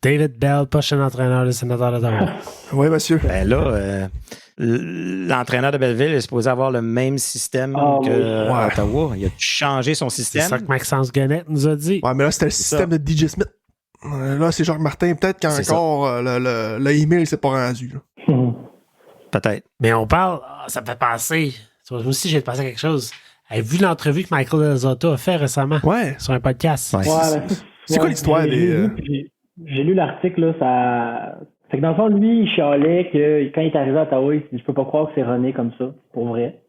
David Bell, prochain entraîneur des sénateurs d'Ottawa. Oui, monsieur. Ben là, l'entraîneur de Belleville est supposé avoir le même système Ah, que oui. Ottawa. Il a changé son C'est système. ça que Maxence Gannett nous a dit. Ouais, mais là, c'était le C'est système de DJ Smith. Là, c'est Jacques Martin. Peut-être C'est qu'encore le email s'est pas rendu. Là. Peut-être. Mais on parle, ça me fait penser. Moi aussi, j'ai pensé à quelque chose. Avez-vous vu l'entrevue que Michael Del Zotto a fait récemment Ouais. sur un podcast? Ouais. C'est quoi l'histoire des. J'ai lu l'article, là, ça. C'est que dans le fond, lui, il chialait que quand il est arrivé à Ottawa, il dit je peux pas croire que c'est René comme ça, pour vrai.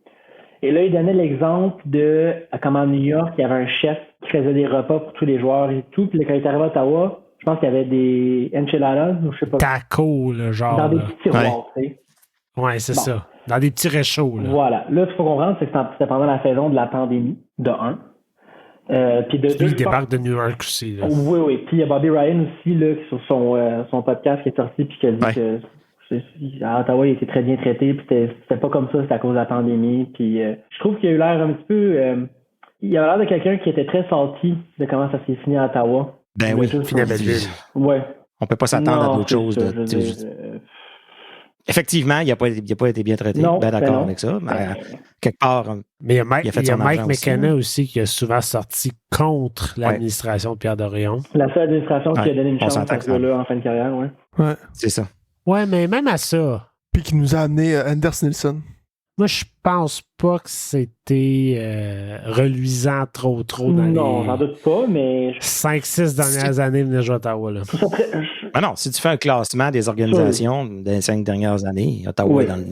Et là, il donnait l'exemple de comment à New York, il y avait un chef qui faisait des repas pour tous les joueurs et tout. Puis là, quand il est arrivé à Ottawa, je pense qu'il y avait des enchiladas, ou je sais pas. Taco, le genre. Dans des là. petits tiroirs, tu sais. Ouais, c'est Bon. ça. Dans des petits réchauds. Là. Voilà. Là, ce qu'il faut comprendre, c'est que c'était pendant la saison de la pandémie, de 1. Puis de Lui, 2, il débarque de New York aussi. Là. Oui. Puis il y a Bobby Ryan aussi, là, sur son podcast qui est sorti, puis qui a dit Ouais. que à Ottawa, il était très bien traité, puis c'était pas comme ça, c'était à cause de la pandémie. Puis je trouve qu'il a eu l'air un petit peu. Il a l'air de quelqu'un qui était très salty de comment ça s'est fini à Ottawa. Ben oui. Fini à Belleville. Ouais. On peut pas s'attendre Non, à d'autres c'est choses. ça, je veux dire, Effectivement, il n'a pas été bien traité. Non, Ben ben d'accord non. avec ça. Mais quelque part, Mais il y a Mike, Il a fait il y a son Mike argent aussi, McKenna hein. aussi qui a souvent sorti contre l'administration de Pierre Dorion. la seule administration qui Ouais, a donné une on chance s'entend à que ce gars-là en fin de carrière, ouais. Ouais. c'est ça. Ouais, mais même à ça, Puis qui nous a amené Anders Nilsson. moi, je pense pas que c'était reluisant trop dans Non, j'en les doute pas, mais 5-6 dernières années venir jouer à Ottawa. Là. je trouve ça très. Ben non, si tu fais un classement des organisations des 5 dernières années, Ottawa Oui. est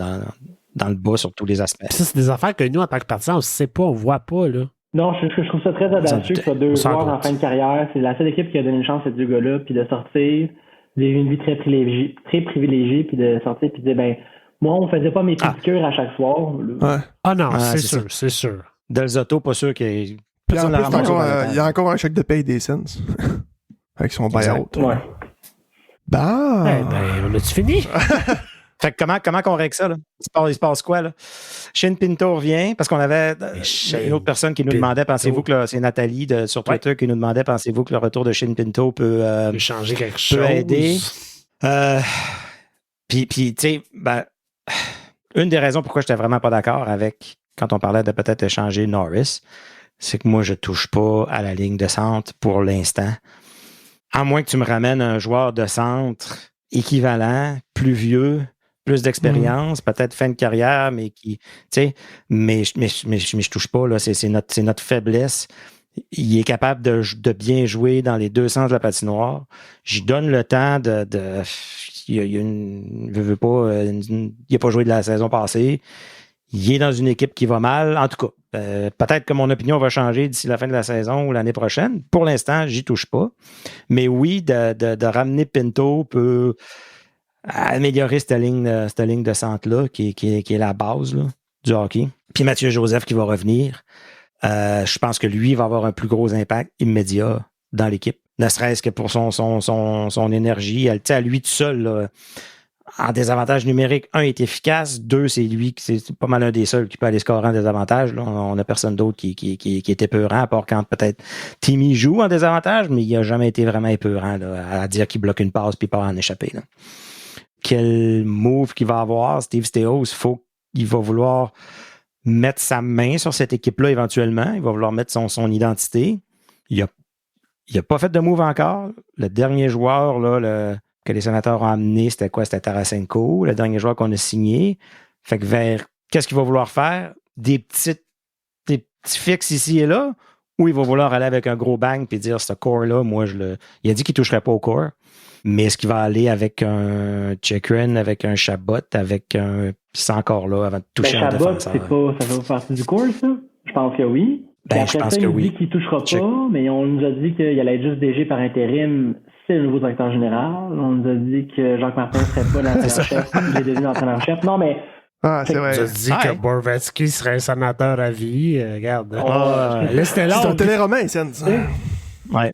dans le bas sur tous les aspects. Puis ça, c'est des affaires que nous, en tant que partisans, on ne sait pas, on voit pas. Là. Non, je trouve ça très audacieux que ce soit deux On s'en joueurs en doute. fin de carrière. C'est la seule équipe qui a donné une chance à ce deux gars-là, puis de sortir, vivre une vie très privilégiée, puis de sortir, puis de dire, ben, moi, on faisait pas mes piqûres à chaque soir. là. Ouais. Ah non, Ah, c'est c'est sûr, c'est sûr. Del Zotto, pas sûr qu'il Puis en personne plus, l'a ramassé dans la il y a encore un chèque de paye des Sens. Avec son buyout. Ouais. Bah. Eh ben, on a-tu fini? Fait que comment qu'on règle ça, là? Il se passe quoi, là? Shane Pinto revient, parce qu'on avait Shane une autre personne qui nous Pinto. demandait, pensez-vous que c'est Nathalie sur Twitter qui nous demandait, pensez-vous que le retour de Shane Pinto peut Changer quelque chose. aider? Puis tu sais, ben, une des raisons pourquoi j'étais vraiment pas d'accord avec, quand on parlait de peut-être échanger Norris, c'est que moi, je touche pas à la ligne de centre pour l'instant. À moins que tu me ramènes un joueur de centre équivalent, plus vieux, plus d'expérience, peut-être fin de carrière, mais qui, tu sais, mais je touche pas, là, c'est notre faiblesse. Il est capable de bien jouer dans les deux sens de la patinoire. J'y donne le temps il n'a pas joué de la saison passée. Il est dans une équipe qui va mal. En tout cas, peut-être que mon opinion va changer d'ici la fin de la saison ou l'année prochaine. Pour l'instant, j'y touche pas. Mais oui, de ramener Pinto peut améliorer cette ligne de centre-là, qui est la base. Là. du hockey. Puis Mathieu Joseph qui va revenir. Je pense que lui va avoir un plus gros impact immédiat dans l'équipe. Ne serait-ce que pour son énergie. À lui tout seul, là, en désavantage numérique, 1 est efficace, 2, c'est lui, c'est pas mal un des seuls qui peut aller scorer en désavantage. Là. On n'a personne d'autre qui est épeurant, à part quand peut-être Timmy joue en désavantage, mais il n'a jamais été vraiment épeurant là, à dire qu'il bloque une passe puis pas en échapper. Là. Quel move qu'il va avoir, Steve Stéos, il va vouloir mettre sa main sur cette équipe-là éventuellement. Il va vouloir mettre son identité. Il a pas fait de move encore. Le dernier joueur là, que les Sénateurs ont amené, c'était quoi? C'était Tarasenko, le dernier joueur qu'on a signé. Fait que qu'est-ce qu'il va vouloir faire? Des petits fixes ici et là, ou il va vouloir aller avec un gros bang puis dire, ce core-là, il a dit qu'il toucherait pas au core. Mais est-ce qu'il va aller avec un Chikrin, avec un Chabot, avec un... C'est encore là avant de toucher un défenseur? Chabot, ça fait partie du cours, ça? Je pense que oui. Je pense que oui. Il dit qu'il touchera pas, mais on nous a dit qu'il allait être juste DG par intérim. C'est le nouveau directeur général. On nous a dit que Jacques Martin ne serait pas l'entraîneur-chef. Il est devenu l'entraîneur-chef. Non, mais... Ah, c'est vrai. Tu as dit que Borvatsky serait un sénateur à vie. Regarde. Là, c'était là. C'est un téléroman, ça. Ouais.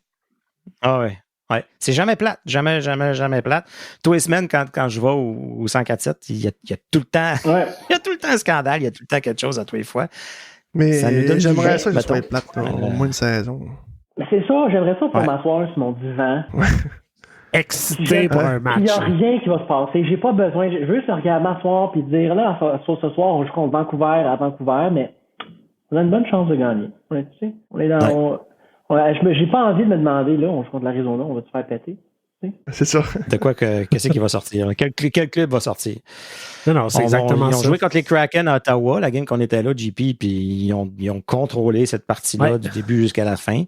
Ah ouais. Ouais. C'est jamais plate. Jamais plate. Tous les semaines, quand je vais au 104.7, il y a tout le temps. Ouais. Il y a tout le temps un scandale. Il y a tout le temps quelque chose à tous les fois. Mais ça nous donne j'aimerais ça que ce soit plate, au moins une saison. Mais c'est ça, j'aimerais ça pour m'asseoir sur mon divan. Excité pour un match. Il n'y a rien qui va se passer. J'ai pas besoin. Je veux juste regarder m'asseoir et dire là, ce soir, on joue contre Vancouver à Vancouver, mais on a une bonne chance de gagner. On est dans. J'ai pas envie de me demander, là, on joue contre l'Arizona, on va te faire péter. C'est ça. De quoi qu'est-ce qui va sortir? Quel club va sortir? Non, c'est exactement ça. Ils ont joué contre les Kraken à Ottawa, la game qu'on était là, JP, puis ils ont contrôlé cette partie-là du début jusqu'à la fin.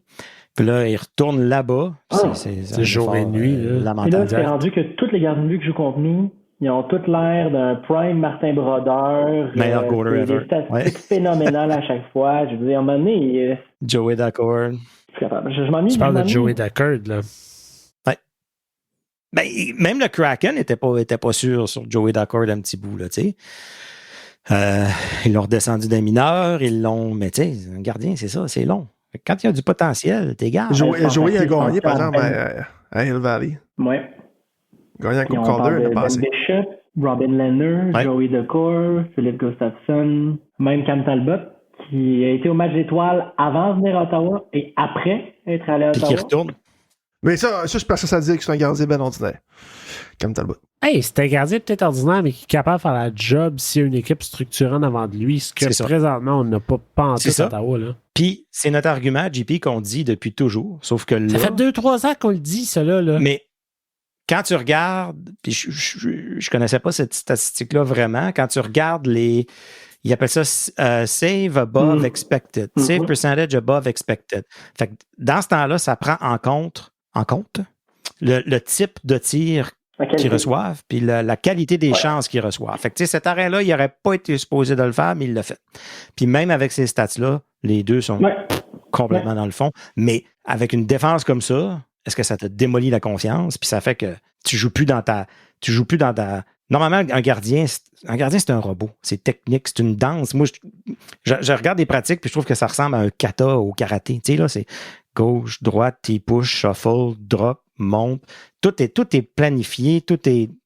Puis là, ils retournent là-bas. C'est jour et nuit. Et là, c'est rendu que tous les gardiens de but qui jouent contre nous, ils ont tous l'air d'un prime Martin Brodeur. Meilleur goaler ever. Des statistiques phénoménales à chaque fois. Je veux dire, à un moment donné... Joey Daccord. Je m'ennuie. Tu parles de Joey Daccord, là. Ben, même le Kraken n'était pas sûr sur Joey Daccord un petit bout, là, tu sais. Ils l'ont redescendu d'un mineur, mais tu sais, un gardien, c'est ça, c'est long. Quand il y a du potentiel, t'es gars. Joey a gagné, par exemple, à Hill Valley. Ouais. Gagné à Coupe Calder l'année passée. Bishop, Robin Lehner, Joey Daccord, Philippe Gustafsson, même Cam Talbot, qui a été au match d'étoiles avant de venir à Ottawa et après être allé à Ottawa. Puis qui retourne. Mais ça, je pense que ça dit que c'est un gardien bien ordinaire. Comme Talbot. Hey, c'est un gardien peut-être ordinaire, mais qui est capable de faire la job s'il y a une équipe structurante avant de lui. Ce que présentement, on n'a pas en tout à Ottawa. Là. Puis, c'est notre argument, JP, qu'on dit depuis toujours. Sauf que là. Ça fait 2-3 ans qu'on le dit, cela. Là. Mais quand tu regardes, puis je connaissais pas cette statistique-là vraiment, quand tu regardes ils appellent ça save above expected. Save percentage above expected. Fait que dans ce temps-là, ça prend en compte le type de tir qu'ils reçoivent, puis la qualité des chances qu'ils reçoivent. Fait que cet arrêt-là, il n'aurait pas été supposé de le faire, mais il l'a fait. Puis même avec ces stats-là, les deux sont complètement dans le fond. Mais avec une défense comme ça, est-ce que ça te démolit la confiance? Puis ça fait que tu joues plus dans ta. Normalement, un gardien, c'est un robot. C'est technique, c'est une danse. Moi, je regarde des pratiques, puis je trouve que ça ressemble à un kata au karaté. Tu sais, là, c'est gauche, droite, T-push, shuffle, drop, monte. Tout est planifié,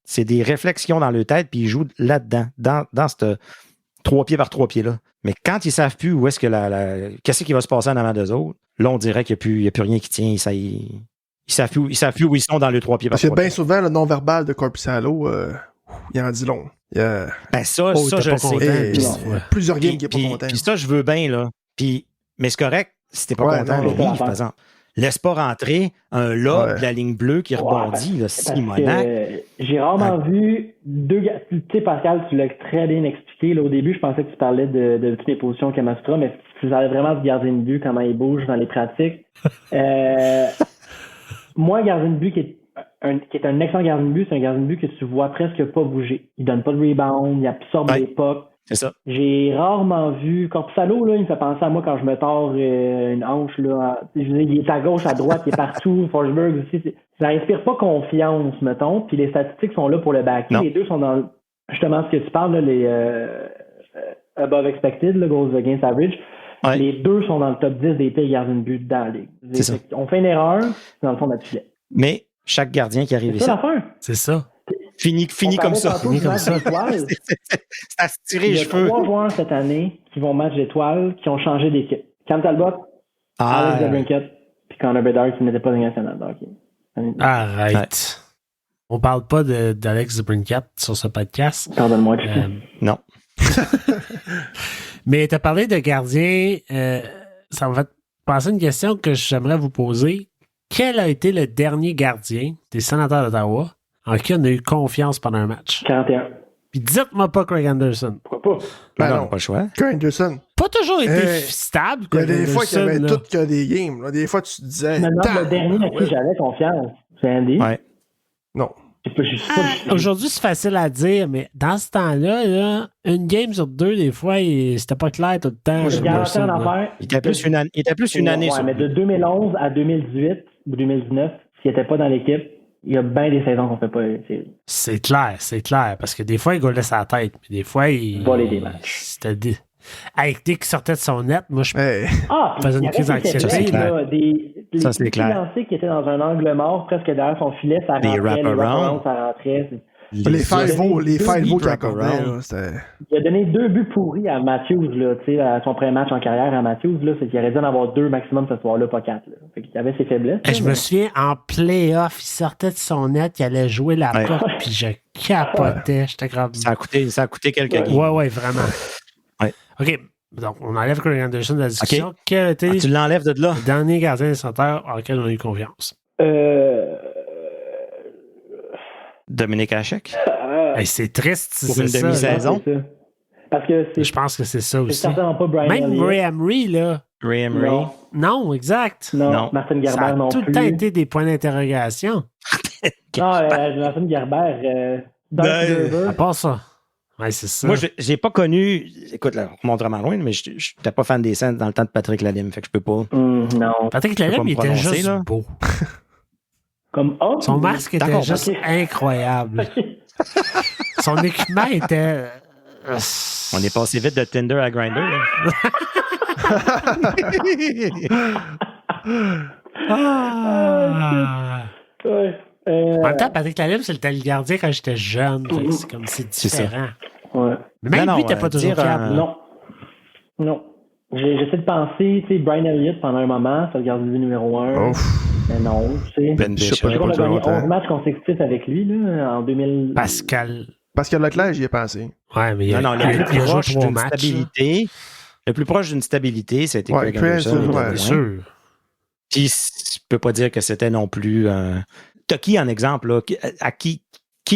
c'est des réflexions dans leur tête, puis ils jouent là-dedans, dans ce 3 pieds par 3 pieds là. Mais quand ils savent plus où est-ce que qu'est-ce qui va se passer en avant d'eux autres, là, on dirait qu'il n'y a plus rien qui tient. Ils savent plus où ils sont dans le 3 pieds par 3 pieds. Parce que bien souvent, le non-verbal de Korpisalo, il en dit long. Ben ça, je le sais. Plusieurs games qui n'est pas content. Puis ça, je veux bien, là. Mais c'est correct si t'es pas content, le livre, par exemple. Laisse pas rentrer un lob de la ligne bleue qui rebondit, là, Simonac. J'ai rarement vu deux gars. Tu sais, Pascal, tu l'as très bien expliqué. Là, au début, je pensais que tu parlais de toutes les positions Kamastra, mais tu savais vraiment du gardien de but, comment il bouge dans les pratiques. Moi, un gardien de but qui est un excellent gardien de but, c'est un gardien de but que tu vois presque pas bouger. Il donne pas de rebound, il absorbe les pucks. C'est ça. J'ai rarement vu. Korpisalo, là, il me fait penser à moi quand je me tords une hanche. Là. Je veux dire, il est à gauche, à droite, il est partout. Forsberg aussi. Ça inspire pas confiance, mettons. Puis les statistiques sont là pour le backer. Les deux sont dans justement ce que tu parles, là, above expected, le goals against average. Ouais. Les deux sont dans le top 10 des pires gardiens de but dans la ligue. C'est ça. On fait une erreur dans le fond de la filet. Mais chaque gardien qui arrive C'est ici ça l'affaire. C'est ça. finit On comme ça. parlait tantôt du match d'étoiles. C'est à se tirer Il les y a cheveux. 3 joueurs cette année qui vont match d'étoiles qui ont changé d'équipe. Cam Talbot, Ah, Alex DeBrincat, puis Connor Bedard qui n'était pas dans la nationale. Donc, Arrête. On parle pas d'Alex DeBrincat sur ce podcast. pardonne-moi, Christian. non. Mais tu as parlé de gardien. Ça m'a fait penser à une question que j'aimerais vous poser. Quel a été le dernier gardien des Sénateurs d'Ottawa en qui on a eu confiance pendant un match? 41. Puis dites-moi pas Craig Anderson. Pourquoi pas? Ben non, non. pas le choix. Craig Anderson. Pas toujours été Hey, stable. Il y a Craig des fois qu'il y avait Anderson, tout que des games. Là. Des fois, tu te disais. Maintenant, le dernier à qui ouais. j'avais confiance, c'est Andy. Ouais. Non. Je suis pas. Aujourd'hui, c'est facile à dire, mais dans ce temps-là, là, une game sur deux, des fois, c'était pas clair tout le temps. Je là, garantis Anderson, une là. affaire. Il était plus une année Ouais, sur mais de 2011 à 2018 ou 2019, s'il n'était pas dans l'équipe, il y a bien des saisons qu'on ne fait pas les séries. C'est clair. Parce que des fois, il gaulait sa tête. Puis des fois, il. Voler des matchs. C'était. Dès qu'il sortait de son net, moi, je Hey. Ah, Faisait puis une crise il y avait des d'anxiété, faiblesses, là. là, les Ça, c'est clair. lancers qui étaient dans un angle mort, presque derrière son filet, ça Des rentrait, les wrap-around. ça rentrait. Les five-o qu'il accordait, wrap-around. là, c'était. Il a donné 2 buts pourris à Matthews, là, tu sais, à son premier match en carrière à Matthews, là, c'est qu'il aurait dû en avoir 2 maximum ce soir-là, pas 4. Là. Fait qu'il avait ses faiblesses. Je là, me souviens, en playoff, il sortait de son net, il allait jouer la Ouais. porte, puis je capotais. J'étais grave. Ça a coûté quelques games. Ouais, vraiment. Ouais. OK. Donc, on enlève Craig Anderson de la discussion. OK. Quel était Ah, tu l'enlèves de là. le dernier gardien des Sénateurs en lequel on a eu confiance? Dominique Hachek. Hey, c'est triste si Pour c'est une ça. demi-saison. là. c'est ça. Parce que c'est Je pense que c'est ça c'est aussi. certainement pas Brian Même Elliott. Ray Emery, là. Ray Emery. Non, Non, exact. non, Martin Ça Gerber a non tout plus. le temps été des points d'interrogation. Non, Martin Gerber, Dark Ben, River. À part ça. Ouais, c'est ça. Moi, j'ai pas connu. Écoute, là, on remonte vraiment loin, mais je n'étais pas fan des scènes dans le temps de Patrick Lalime, fait que je peux pas. Non. Patrick peux Lalime, pas me il était prononcer, juste là. beau. Comme homme. Son masque était D'accord, juste ok. incroyable. Son équipement était. On est passé vite de Tinder à Grindr. Ah. Ouais. En même temps, Patrick Lalime, c'était le gardien quand j'étais jeune. Fait que c'est comme c'est C'est ça. différent. Ouais. Mais même Non, lui, il n'était non, pas toujours dire, fiable. Non. Non. J'essaie de penser, tu sais, Brian Elliott pendant un moment, c'est le gardien numéro 1. Ouf. Mais non, tu sais. Ben Je sais Bishop. pas. Je crois qu'on a pas gagné longtemps. 11 matchs consécutifs avec lui, là, en 2000. Pascal. Pascal Leclerc, j'y ai pensé. Ouais, mais il a, Non, il a- le plus il a joué proche 3 d'une matchs. là. stabilité. Le plus proche d'une stabilité, c'était Ouais, Craig Anderson. Craig, il était ouais. loin. Bien sûr. Puis, je peux pas dire que c'était non plus. T'as qui en exemple, là? À qui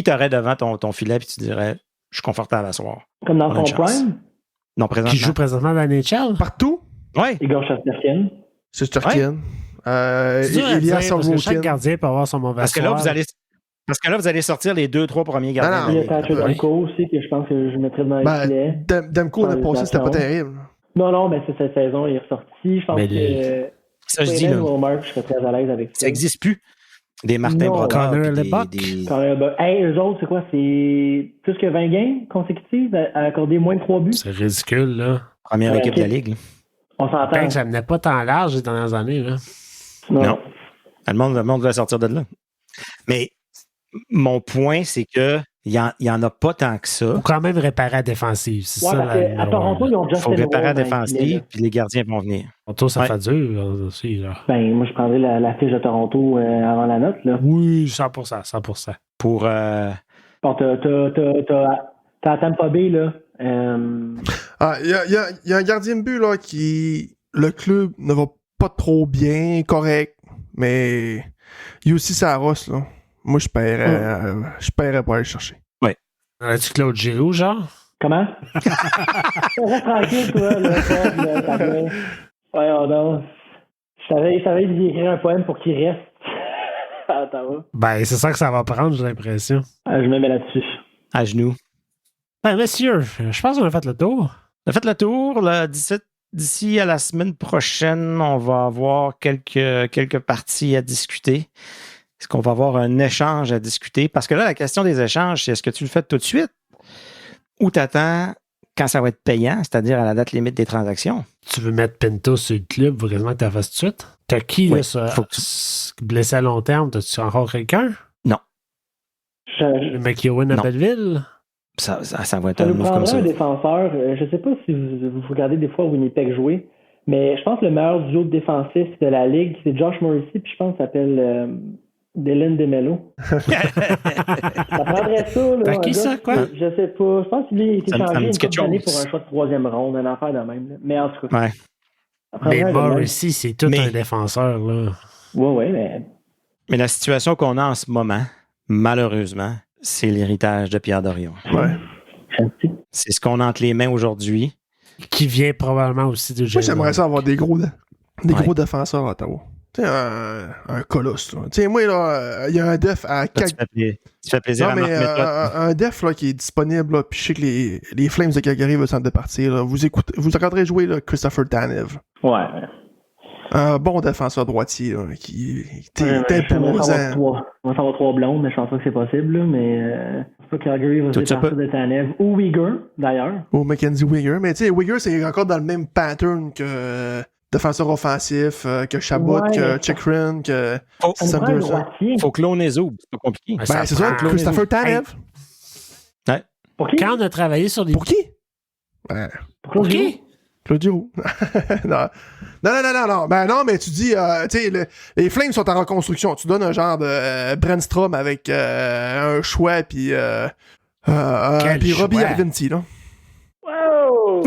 t'aurais devant ton filet, puis tu dirais, je suis confortable à soir? Comme dans On a son une chance. prime, Non, présentement. Qui joue présentement dans la NHL? Partout, Ouais. Igor Shesterkin. c'est Sturkin. C'est dur à dire, Elias parce que chaque Sorokin. gardien peut avoir son mauvais Parce que là, soir. vous allez sortir les 2-3 premiers gardiens. Non, Il y de a la Ligue. Thatcher Ouais. Demko aussi, que je pense que je mettrais dans les Ben, filets. Demko, l'année passée, c'était pas terrible. Non, mais c'est cette saison, il est ressorti. Je pense Mais que. Ça, je dis, là, ou Mark, je serais très à l'aise avec ça. ça n'existe plus. Des Martin Non. Brodeur. Connor puis Lebuck. Hey, eux autres, c'est quoi? C'est plus que 20 games consécutives à accorder moins de 3 buts? C'est ridicule, là. Première Ouais, équipe ok. de la Ligue. là. On s'entend. Peut-être que ça venait pas tant large les dernières années, là. Non. Le monde va sortir de là. Mais mon point, c'est que il y en a pas tant que ça. Faut quand même réparer la défensive. C'est Ouais, ça, parce la qu'à numéro Toronto, un, ils ont Il Justin faut réparer la Rose dans les filets, défensive, là. puis les gardiens vont venir. Toronto, ça Ouais. fait dur aussi, là. Ben, moi, je prendrais la fiche de Toronto avant la note, là. Oui, 100%, 100%. Pour Bon, t'as Tampa Bay, là. Ah, il y a un gardien de but, là, qui. Le club ne va pas trop bien, correct, mais. Il y a aussi Saros, là. Moi, je paierais pour aller le chercher. As-tu Claude Giroux, genre? Comment? Reste tranquille, toi, là, Fred, là, t'as bien. Voyons donc. Je savais lui écrire un poème pour qu'il reste. Attends, Ben, c'est ça que ça va prendre, j'ai l'impression. je me mets là-dessus. à genoux. Ben, messieurs, je pense qu'on a fait le tour. On a fait le tour. Là, d'ici à la semaine prochaine, on va avoir quelques parties à discuter. Est-ce qu'on va avoir un échange à discuter? Parce que là, la question des échanges, c'est est-ce que tu le fais tout de suite ou t'attends quand ça va être payant, c'est-à-dire à la date limite des transactions. Tu veux mettre Pinto sur le club, faut quasiment que tu la fasses tout de suite. T'as qui, Oui, là, ça, faut que blessé à long terme? T'as-tu encore quelqu'un? Non. Le McEwen à Non. Belleville? Ça va être Ça un nous move comme prendrait ça. un défenseur. Je ne sais pas si vous regardez des fois Winnipeg jouer, mais je pense que le meilleur duo de défensif de la Ligue, c'est Josh Morrissey, puis je pense qu'il s'appelle Dylan DeMello. Ça prendrait ça. Là, T'as un qui, gars ça, quoi? Je sais pas. Je pense qu'il a été Ça me changé dit une quelque couple d'années chose. pour un choix de troisième ronde, une affaire de même. Là. Mais en tout cas. Ouais. Ça prendrait Mais un Dylan. Morrissey, c'est tout Mais- un défenseur, là. Ouais, mais. Mais la situation qu'on a en ce moment, malheureusement, c'est l'héritage de Pierre Dorion. Ouais. C'est ce qu'on a entre les mains aujourd'hui. Qui vient probablement aussi de Moi, Jalen. j'aimerais ça avoir des gros Ouais. défenseurs à Ottawa. Tu sais, un colosse. Là. Tu sais, moi, là, il y a un def à Là, 4. tu fais plaisir Non, à Marc mais Méthode. un def là, qui est disponible, là, puis je sais que les Flames de Calgary veulent s'en départir. Là. Vous entendrez jouer là, Christopher Tanev. Ouais. Un bon défenseur droitier là, qui est J'aimerais imposant. on va savoir 3 blondes, mais je pense pas que c'est possible. Là, mais je sais pas Calgary va se Tout ça départir de Tanev ou Uyghur, d'ailleurs. Ou Mackenzie Weegar. Mais tu sais, Weegar, c'est encore dans le même pattern que défenseur offensif, que Chabot, Ouais, que mais- Chikrin, que Faut, Ça nous prend un Sanderson. droitier. faut cloner Zoub, c'est pas compliqué. Ouais, Ben, c'est ça, prend- Christopher Tanev. Pour qui? Quand on a travaillé sur les... Pour qui? Ouais. Pour qui? Claudio. non. Ben non, mais tu dis, tu sais, les Flames sont en reconstruction. Tu donnes un genre de Brandstrom avec un choix, puis Quel Robbie choix? Arventi, là. Wow!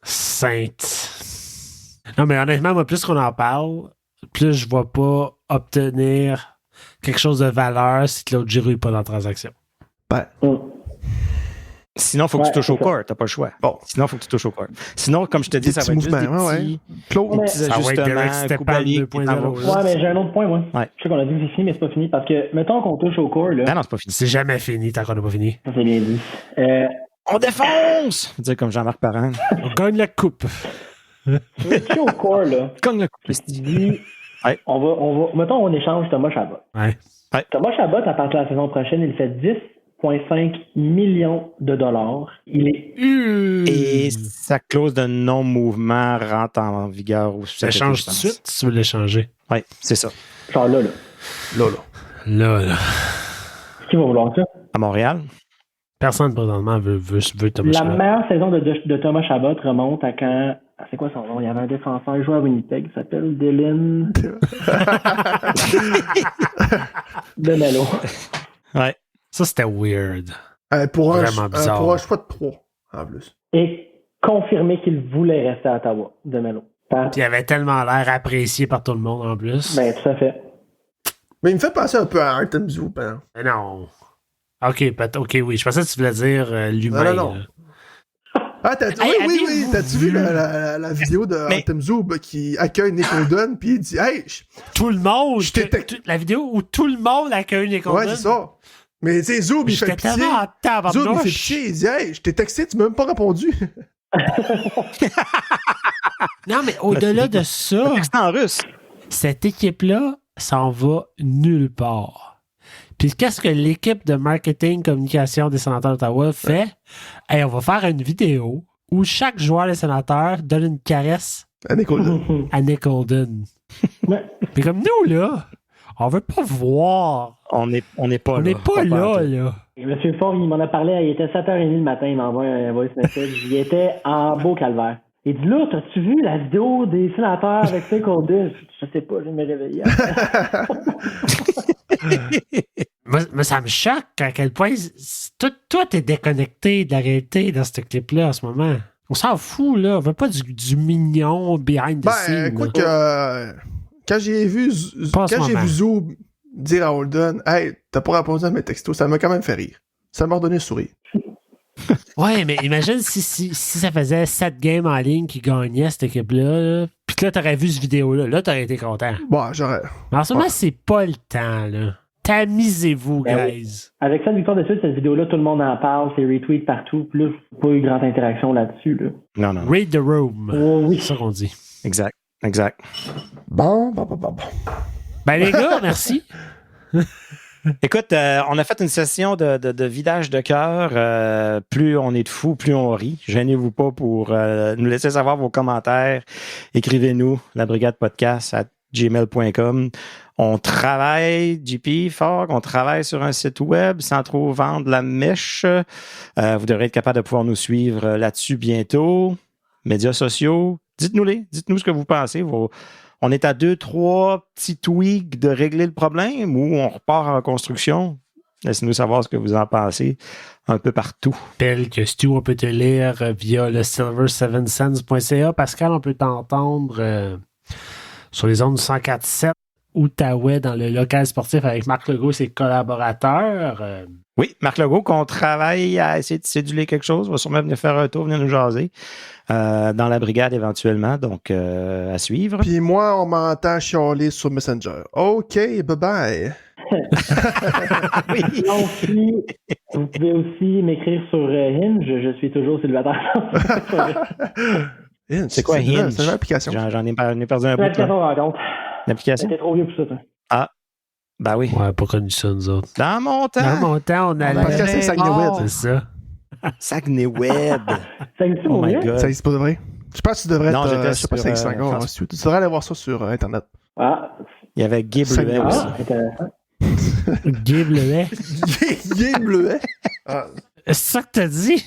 Sainte. Non, mais honnêtement, moi, plus qu'on en parle, plus je vois pas obtenir quelque chose de valeur si Claude Giroux n'est pas dans la transaction. Sinon, il faut que tu Ouais, touches au c'est ça. corps. T'as pas le choix. Bon. Sinon, il faut que tu touches au corps. Sinon, comme je te dis, Des ça petits va être juste des mouvements, ouais, petits, Claude. des petits Ça va être Derek ajustements. Stepan Kubalik, 2.0, t'en vas- là. Ouais, mais j'ai un autre point, moi. Ouais. Je sais qu'on a dit que c'est fini, mais c'est pas fini. Parce que, mettons qu'on touche au corps, là. Non, non, c'est pas fini. C'est jamais fini tant qu'on n'a pas fini. Ça, c'est bien dit. On défonce! Dire comme Jean-Marc Parent. On gagne la coupe. Toucher au corps, là. Cogne le Je coup. dis, Ouais. on va, mettons, on échange Thomas Chabot. Ouais. Thomas Chabot, à partir de la saison prochaine, il fait 10,5 millions de dollars. Il est. Et sa clause de non-mouvement rentre en vigueur au Ça change tout de suite si tu veux l'échanger. Oui, c'est ça. Genre là. Là. Qui va vouloir ça? À Montréal? Personne présentement veut Thomas La Chabot. meilleure saison de Thomas Chabot remonte à quand. C'est quoi son nom? Il y avait un défenseur, il jouait à Winnipeg, il s'appelle Dylan DeMello. Ouais. Ça, c'était weird. Pour Vraiment bizarre. pour un choix de 3, en plus. Et confirmé qu'il voulait rester à Ottawa, DeMello. Puis il avait tellement l'air apprécié par tout le monde en plus. Ben, tout à fait. Mais il me fait penser un peu à Artem Zoub. Hein. Mais non. Ok, oui. Je pensais que tu voulais dire l'humain. Non. là. Ah, Hey, oui. avez-vous T'as-tu vu vu? la vidéo de Mais- Artem Zoub qui accueille Nick Holden, puis il dit, hey, Tout le monde. Je t'ai La vidéo où tout le monde accueille les ouais, c'est ça. Mais tu sais, Zoub, il fait J'étais pitié. tellement en Zoub, il fait tabarnouche. pitié. Il dit, hey, je t'ai texté, tu m'as même pas répondu. Non, mais au-delà de ça, C'est en russe. cette équipe-là s'en va nulle part. Puis qu'est-ce que l'équipe de marketing communication des sénateurs d'Ottawa fait? Hey, on va faire une vidéo où chaque joueur des sénateurs donne une caresse À Nick Holden. à Nick Holden. Ouais. Mais comme nous, là, on veut pas voir. On n'est pas On là. n'est pas là, là. Et Monsieur Ford, il m'en a parlé, il était 7h30 le matin, il m'envoie un voice message. Il était en beau calvaire. Il dit là, t'as-tu vu la vidéo des sénateurs avec Nick Holden? Je sais pas, je me réveillais. Moi, ça me choque à quel point toi, t'es déconnecté de la réalité dans ce clip-là en ce moment. On s'en fout, là. On veut pas du mignon behind the scene. Ben, écoute, quand j'ai vu Pas en ce moment. Zoub dire à Holden, hey, t'as pas répondu à mes textos, ça m'a quand même fait rire. Ça m'a redonné le sourire. Ouais, mais imagine si ça faisait 7 games en ligne qui gagnaient cette équipe-là, là, puis que là, t'aurais vu cette vidéo-là. Là, t'aurais été content. Bon, j'aurais. Mais en ce moment, Ouais. c'est pas le temps, là. Tamisez-vous, Ben guys. Avec cette victoire de suite, cette vidéo-là, tout le monde en parle, c'est retweet partout. Puis là, pas eu grande interaction là-dessus. Là. Non. Read the room. Oh, oui. C'est ça qu'on dit. Exact. Bon. Ben, les gars, merci. Écoute, on a fait une session de vidage de cœur. Plus on est de fous, plus on rit. Gênez-vous pas pour nous laisser savoir vos commentaires. Écrivez-nous, labrigadepodcast@gmail.com. On travaille, JP, fort, on travaille sur un site web sans trop vendre la mèche. Vous devrez être capable de pouvoir nous suivre là-dessus bientôt. Médias sociaux, dites-nous ce que vous pensez. On est à 2-3 petits tweaks de régler le problème ou on repart en construction. Laissez-nous savoir ce que vous en pensez un peu partout. Tel que Stu, on peut te lire via le silver7cents.ca. Pascal, on peut t'entendre sur les ondes 104.7 Outaouais dans le local sportif avec Marc Legault et ses collaborateurs. Oui, Marc Legault, qu'on travaille à essayer de céduler quelque chose, va sûrement venir faire un tour, venir nous jaser dans la brigade éventuellement, donc à suivre. Puis moi, on m'entend chialer sur Messenger. OK, bye-bye. Oui. Sinon, vous pouvez aussi m'écrire sur Hinge. Je suis toujours célibataire. Hinge, C'est quoi Hinge? C'est une application. J'en ai perdu un C'est bout. l'application de rencontre. L'application? T'es trop vieux pour ça, toi. Ben oui. Ouais, pas connu ça, nous autres. Dans mon temps. Dans mon temps, on allait. Podcast Saguenay Web. C'est ça. Saguenay Web. Ça existe Oh pour my vrai? God. Ça existe pas de vrai. Je pense que tu devrais Non, être. j'étais Je sais pas si ça existe sur, encore. Tu devrais aller voir ça sur Internet. Ah, Il y avait Guy Bleuet Ah. aussi. intéressant. Guy Bleuet. Game bleuet. Ah, C'est ça que t'as dit?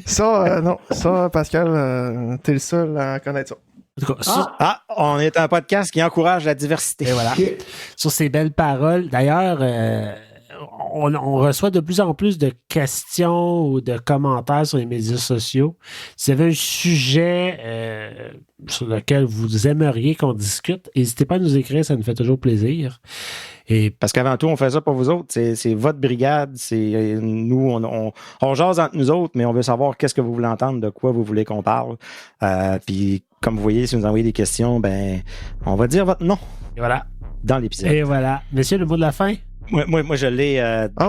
ça, non. Ça, Pascal, t'es le seul à connaître ça. En tout cas, On est un podcast qui encourage la diversité. et voilà. Sur ces belles paroles. D'ailleurs, on reçoit de plus en plus de questions ou de commentaires sur les médias sociaux. Si vous avez un sujet sur lequel vous aimeriez qu'on discute, n'hésitez pas à nous écrire, ça nous fait toujours plaisir. Et Parce qu'avant tout, on fait ça pour vous autres. C'est votre brigade. C'est nous, on jase entre nous autres, mais on veut savoir qu'est-ce que vous voulez entendre, de quoi vous voulez qu'on parle. Puis, comme vous voyez, si vous nous envoyez des questions, ben, on va dire votre nom voilà. dans l'épisode. Et voilà. Monsieur, le mot de la fin? Moi je l'ai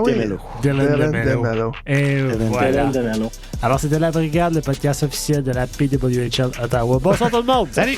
oui. Demelo. Dylan Dylan Demelo. Demelo. Et voilà. Dylan Demelo. Alors, c'était La Brigade, le podcast officiel de la PWHL Ottawa. Bonsoir tout le monde! Salut!